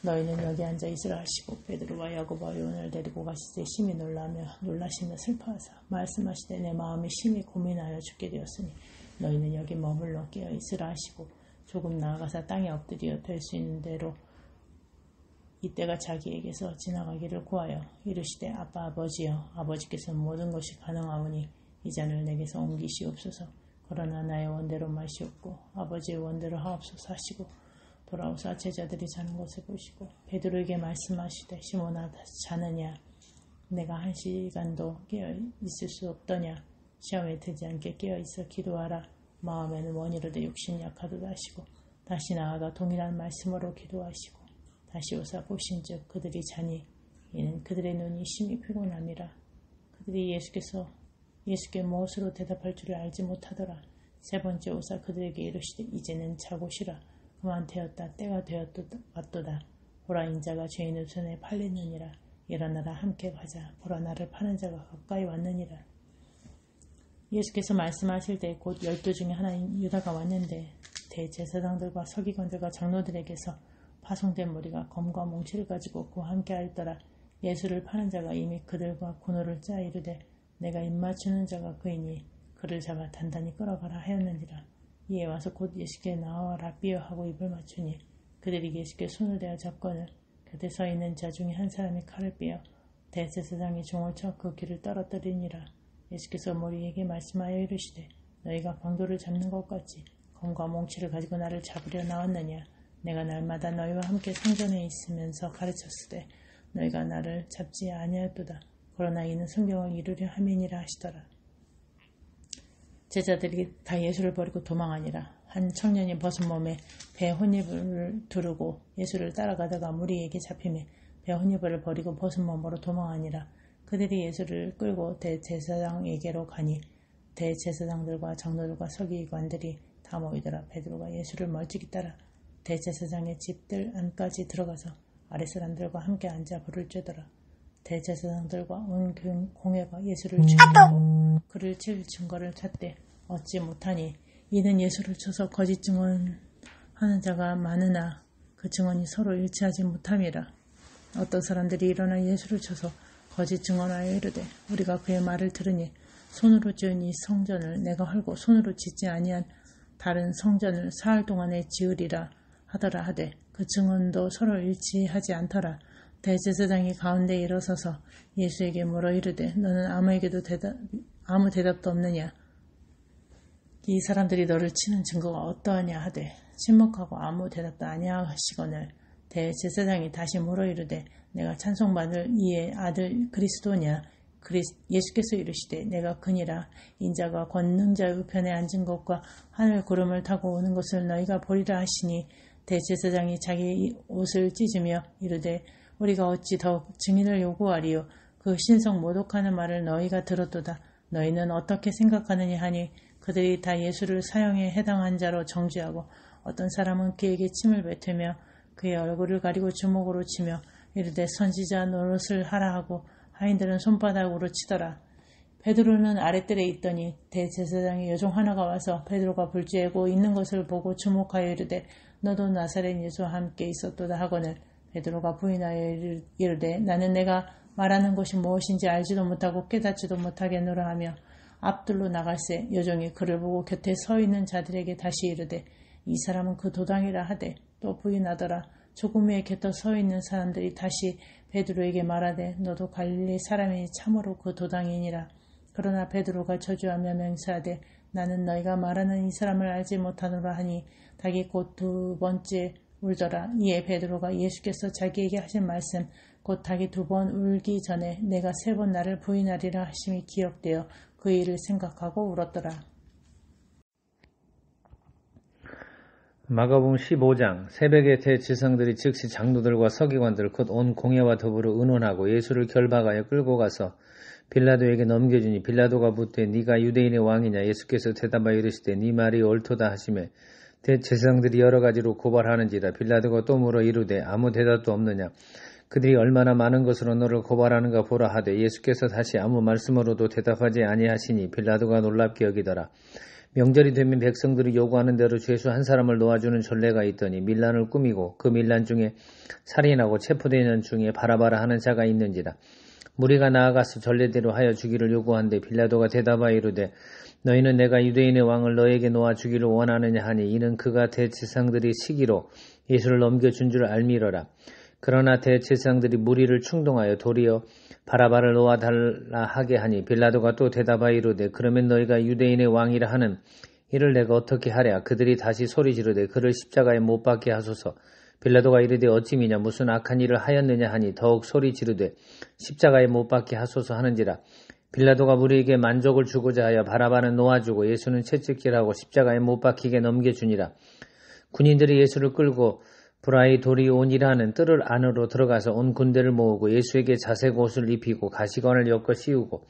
너희는 여기 앉아 있으라 하시고 베드로와 야고보와 요한을 데리고 가시되 심히 놀라시며 슬퍼하사 말씀하시되 내 마음이 심히 고민하여 죽게 되었으니 너희는 여기 머물러 깨어 있으라 하시고 조금 나아가사 땅에 엎드려 될 수 있는 대로 이때가 자기에게서 지나가기를 구하여 이르시되 아빠 아버지여 아버지께서 모든 것이 가능하오니 이 잔을 내게서 옮기시옵소서. 그러나 나의 원대로 마시옵고 아버지의 원대로 하옵소서 하시고 돌아오사 제자들이 자는 것을 보시고 베드로에게 말씀하시되 시몬아 자느냐 내가 1시간도 깨어 있을 수 없더냐 시험에 들지 않게 깨어 있어 기도하라. 마음에는 원이로되 육신이 약하도다 하시고 다시 나아가 동일한 말씀으로 기도하시고 다시 오사 보신즉 그들이 자니 이는 그들의 눈이 심히 피곤함이라. 그들이 예수께 무엇으로 대답할 줄을 알지 못하더라. 3번째 오사 그들에게 이르시되 이제는 자고 쉬라. 그만 되었다. 때가 왔도다. 보라 인자가 죄인의 손에 팔리느니라. 일어나라 함께 가자. 보라 나를 파는 자가 가까이 왔느니라. 예수께서 말씀하실 때 곧 12 중에 하나인 유다가 왔는데 대제사장들과 서기관들과 장로들에게서 파송된 무리가 검과 몽치를 가지고 그와 함께 하였더라. 예수를 파는 자가 이미 그들과 군호를 짜 이르되 내가 입맞추는 자가 그이니 그를 잡아 단단히 끌어가라 하였느니라. 이에 와서 곧 예수께 나와라 삐어 하고 입을 맞추니 그들이 예수께 손을 대어 잡거늘 곁에 서 있는 자 중에 한 사람이 칼을 삐어 대제사장이 종을 쳐 그 귀를 떨어뜨리니라. 예수께서 무리에게 말씀하여 이르시되 너희가 강도를 잡는 것 같이 검과 몽치를 가지고 나를 잡으려 나왔느냐. 내가 날마다 너희와 함께 성전에 있으면서 가르쳤을 때 너희가 나를 잡지 아니하였도다. 그러나 이는 성경을 이루려 함이니라 하시더라. 제자들이 다 예수를 버리고 도망하니라. 한 청년이 벗은 몸에 배 혼입을 두르고 예수를 따라가다가 무리에게 잡히매 배 혼입을 버리고 벗은 몸으로 도망하니라. 그들이 예수를 끌고 대제사장에게로 가니 대제사장들과 장로들과 서기관들이 다 모이더라. 베드로가 예수를 멀찍이 따라 대제사장의 집들 안까지 들어가서 아랫사람들과 함께 앉아 불을 쬐더라. 대제사장들과 온 공회가 예수를 죽이려고 그를 칠 증거를 찾되 얻지 못하니 이는 예수를 쳐서 거짓 증언하는 자가 많으나 그 증언이 서로 일치하지 못함이라. 어떤 사람들이 일어나 예수를 쳐서 거짓 증언하여 이르되 우리가 그의 말을 들으니 손으로 지은 이 성전을 내가 헐고 손으로 짓지 아니한 다른 성전을 사흘 동안에 지으리라 하더라 하되 그 증언도 서로 일치하지 않더라. 대제사장이 가운데 일어서서 예수에게 물어 이르되 너는 아무 대답도 없느냐. 이 사람들이 너를 치는 증거가 어떠하냐 하되 침묵하고 아무 대답도 아니하시거늘 대제사장이 다시 물어 이르되 내가 찬송받을 이의 아들 그리스도냐. 예수께서 이르시되 내가 그니라. 인자가 권능자의 우편에 앉은 것과 하늘 구름을 타고 오는 것을 너희가 보리라 하시니 대제사장이 자기 옷을 찢으며 이르되 우리가 어찌 더욱 증인을 요구하리요. 그 신성 모독하는 말을 너희가 들었도다. 너희는 어떻게 생각하느냐 하니 그들이 다 예수를 사형에 해당한 자로 정죄하고 어떤 사람은 그에게 침을 뱉으며 그의 얼굴을 가리고 주먹으로 치며 이르되 선지자 노릇을 하라 하고 하인들은 손바닥으로 치더라. 베드로는 아랫뜰에 있더니 대제사장의 여종 하나가 와서 베드로가 불쬐고 있는 것을 보고 주목하여 이르되 너도 나사렛 예수와 함께 있었도다 하거늘 베드로가 부인하여 이르되 나는 내가 말하는 것이 무엇인지 알지도 못하고 깨닫지도 못하겠노라 하며 앞뜰로 나갈새 여종이 그를 보고 곁에 서 있는 자들에게 다시 이르되 이 사람은 그 도당이라 하되 또 부인하더라. 조금 후에 곁에 서 있는 사람들이 다시 베드로에게 말하되 너도 갈릴리 사람이 참으로 그 도당이니라. 그러나 베드로가 저주하며 맹세하되 나는 너희가 말하는 이 사람을 알지 못하노라 하니 닭이 곧 두 번째 울더라. 이에 베드로가 예수께서 자기에게 하신 말씀 곧 닭이 두 번 울기 전에 내가 세 번 나를 부인하리라 하심이 기억되어 그 일을 생각하고 울었더라. 마가복음 15장. 새벽에 대지성들이 즉시 장로들과 서기관들 곧 온 공회와 더불어 의논하고 예수를 결박하여 끌고 가서 빌라도에게 넘겨주니 빌라도가 묻되 네가 유대인의 왕이냐. 예수께서 대답하여 이르시되 네 말이 옳도다 하시매 대제사장들이 여러 가지로 고발하는지라. 빌라도가 또 물어 이르되 아무 대답도 없느냐. 그들이 얼마나 많은 것으로 너를 고발하는가 보라 하되 예수께서 다시 아무 말씀으로도 대답하지 아니하시니 빌라도가 놀랍게 여기더라. 명절이 되면 백성들이 요구하는 대로 죄수 한 사람을 놓아주는 전례가 있더니 밀란을 꾸미고 그 밀란 중에 살인하고 체포되는 중에 바라바라 하는 자가 있는지라. 무리가 나아가서 전례대로 하여 주기를 요구한데 빌라도가 대답하여 이르되 너희는 내가 유대인의 왕을 너에게 놓아 주기를 원하느냐 하니 이는 그가 대제사장들이 시기로 예수를 넘겨준 줄 알미러라. 그러나 대제사장들이 무리를 충동하여 도리어 바라바를 놓아달라 하게 하니 빌라도가 또 대답하여 이르되 그러면 너희가 유대인의 왕이라 하는 이를 내가 어떻게 하랴. 그들이 다시 소리 지르되 그를 십자가에 못 박게 하소서. 빌라도가 이르되 어찌미냐 무슨 악한 일을 하였느냐 하니 더욱 소리 지르되 십자가에 못 박게 하소서 하는지라. 빌라도가 무리에게 만족을 주고자 하여 바라바는 놓아주고 예수는 채찍질하고 십자가에 못 박히게 넘겨주니라. 군인들이 예수를 끌고 브라이도리온이라는 뜰을 안으로 들어가서 온 군대를 모으고 예수에게 자색 옷을 입히고 가시관을 엮어 씌우고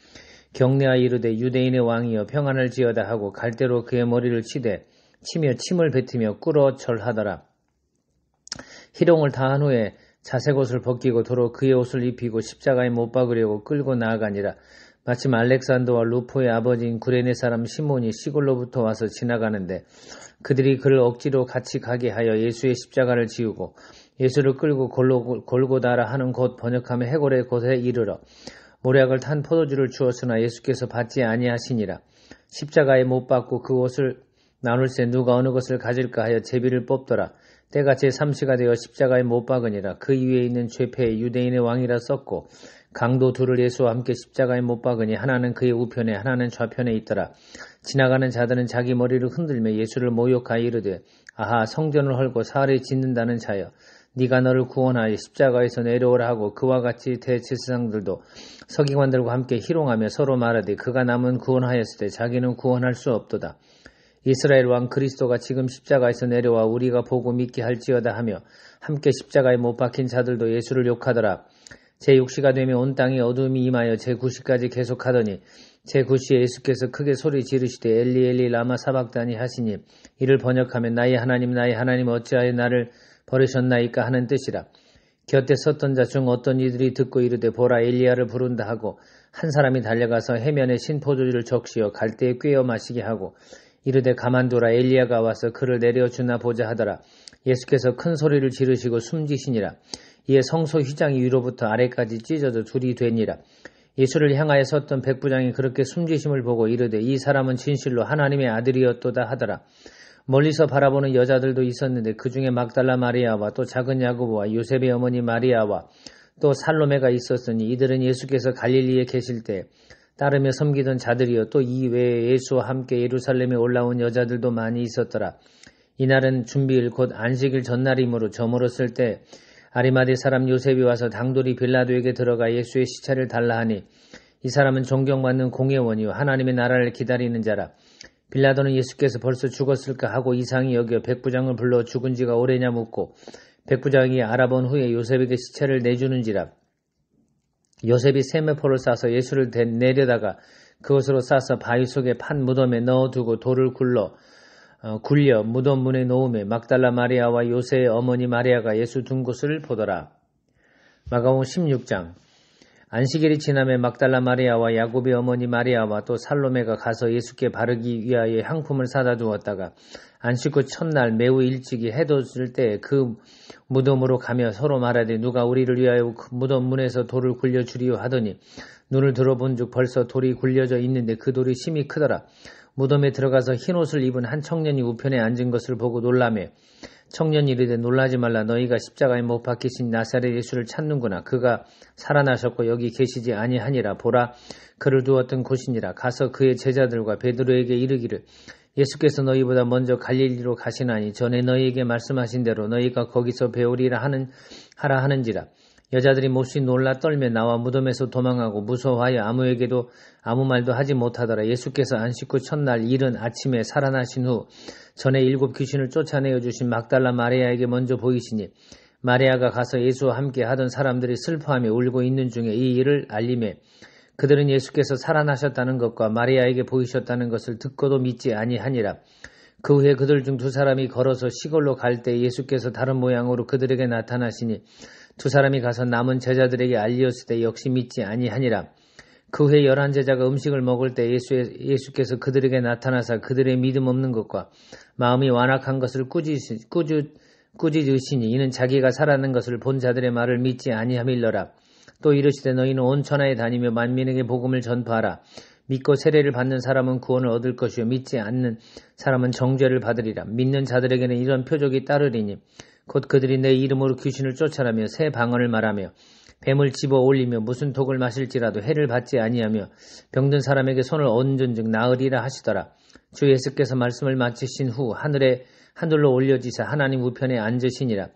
경례하여 이르되 유대인의 왕이여 평안을 지어다 하고 갈대로 그의 머리를 치며 침을 뱉으며 꿇어 절하더라. 희롱을 다한 후에 자색 옷을 벗기고 도로 그의 옷을 입히고 십자가에 못 박으려고 끌고 나아가니라. 마침 알렉산더와 루포의 아버지인 구레네 사람 시몬이 시골로부터 와서 지나가는데 그들이 그를 억지로 같이 가게 하여 예수의 십자가를 지우고 예수를 끌고 골고다라 하는 곳 번역하며 해골의 곳에 이르러 모략을 탄 포도주를 주었으나 예수께서 받지 아니하시니라. 십자가에 못 박고 그 옷을 나눌새 누가 어느 것을 가질까 하여 제비를 뽑더라. 때가 제3시가 되어 십자가에 못 박으니라. 그 위에 있는 죄패에 유대인의 왕이라 썼고 강도 둘을 예수와 함께 십자가에 못 박으니 하나는 그의 우편에 하나는 좌편에 있더라. 지나가는 자들은 자기 머리를 흔들며 예수를 모욕하여 이르되 아하 성전을 헐고 사흘에 짓는다는 자여 네가 너를 구원하여 십자가에서 내려오라 하고 그와 같이 대제사장들도 서기관들과 함께 희롱하며 서로 말하되 그가 남은 구원하였을 때 자기는 구원할 수 없도다. 이스라엘 왕 그리스도가 지금 십자가에서 내려와 우리가 보고 믿게 할지어다 하며 함께 십자가에 못 박힌 자들도 예수를 욕하더라. 제6시가 되면 온 땅에 어둠이 임하여 제9시까지 계속하더니 제9시에 예수께서 크게 소리 지르시되 엘리 엘리 라마 사박다니 하시니 이를 번역하면 나의 하나님 어찌하여 나를 버리셨나이까 하는 뜻이라. 곁에 섰던 자 중 어떤 이들이 듣고 이르되 보라 엘리야를 부른다 하고 한 사람이 달려가서 해면에 신포도주를 적시어 갈대에 꿰어 마시게 하고 이르되 가만두라 엘리야가 와서 그를 내려주나 보자 하더라. 예수께서 큰 소리를 지르시고 숨지시니라. 이에 성소 휘장이 위로부터 아래까지 찢어져 둘이 되니라. 예수를 향하여 섰던 백부장이 그렇게 숨지심을 보고 이르되 이 사람은 진실로 하나님의 아들이었도다 하더라. 멀리서 바라보는 여자들도 있었는데 그 중에 막달라 마리아와 또 작은 야고보와 요셉의 어머니 마리아와 또 살로메가 있었으니 이들은 예수께서 갈릴리에 계실 때 따르며 섬기던 자들이요 또 이 외에 예수와 함께 예루살렘에 올라온 여자들도 많이 있었더라. 이날은 준비일 곧 안식일 전날이므로 저물었을 때 아리마대 사람 요셉이 와서 당돌이 빌라도에게 들어가 예수의 시체를 달라 하니 이 사람은 존경받는 공회원이요 하나님의 나라를 기다리는 자라. 빌라도는 예수께서 벌써 죽었을까 하고 이상히 여겨 백부장을 불러 죽은 지가 오래냐 묻고 백부장이 알아본 후에 요셉에게 시체를 내주는지라. 요셉이 세메포를 싸서 예수를 내려다가 그것으로 싸서 바위 속에 판 무덤에 넣어두고 돌을 굴려 무덤 문에 놓음에 막달라 마리아와 요새의 어머니 마리아가 예수 둔 곳을 보더라. 마가복음 16장. 안식일이 지남에 막달라 마리아와 야곱의 어머니 마리아와 또 살로메가 가서 예수께 바르기 위하여 향품을 사다 두었다가 안식 후 첫날 매우 일찍이 해 돋을 때 그 무덤으로 가며 서로 말하되 누가 우리를 위하여 그 무덤 문에서 돌을 굴려주리요 하더니 눈을 들어본즉 벌써 돌이 굴려져 있는데 그 돌이 심히 크더라. 무덤에 들어가서 흰옷을 입은 한 청년이 우편에 앉은 것을 보고 놀라매 청년이 이르되 놀라지 말라. 너희가 십자가에 못 박히신 나사렛 예수를 찾는구나. 그가 살아나셨고 여기 계시지 아니하니라. 보라, 그를 두었던 곳이니라. 가서 그의 제자들과 베드로에게 이르기를 예수께서 너희보다 먼저 갈릴리로 가시나니 전에 너희에게 말씀하신 대로 너희가 거기서 배우리라 하라 하는지라. 여자들이 몹시 놀라 떨며 나와 무덤에서 도망하고 무서워하여 아무에게도 아무 말도 하지 못하더라. 예수께서 안식 후 첫날 이른 아침에 살아나신 후 전에 7 귀신을 쫓아내어 주신 막달라 마리아에게 먼저 보이시니 마리아가 가서 예수와 함께 하던 사람들이 슬퍼하며 울고 있는 중에 이 일을 알림해 그들은 예수께서 살아나셨다는 것과 마리아에게 보이셨다는 것을 듣고도 믿지 아니하니라. 그 후에 그들 중 2 사람이 걸어서 시골로 갈 때 예수께서 다른 모양으로 그들에게 나타나시니 2 사람이 가서 남은 제자들에게 알리었을 때 역시 믿지 아니하니라. 그 후에 11 제자가 음식을 먹을 때 예수께서 그들에게 나타나사 그들의 믿음 없는 것과 마음이 완악한 것을 꾸짖으시니 이는 자기가 살아난 것을 본 자들의 말을 믿지 아니함일러라. 또 이르시되 너희는 온 천하에 다니며 만민에게 복음을 전파하라. 믿고 세례를 받는 사람은 구원을 얻을 것이요 믿지 않는 사람은 정죄를 받으리라. 믿는 자들에게는 이런 표적이 따르리니 곧 그들이 내 이름으로 귀신을 쫓아내며 새 방언을 말하며 뱀을 집어 올리며 무슨 독을 마실지라도 해를 받지 아니하며 병든 사람에게 손을 얹은즉 나으리라 하시더라. 주 예수께서 말씀을 마치신 후 하늘로 올려지사 하나님 우편에 앉으시니라.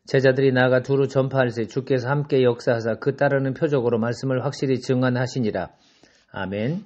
제자들이 나아가 두루 전파할세 주께서 함께 역사하사 그 따르는 표적으로 말씀을 확실히 증언하시니라. 아멘.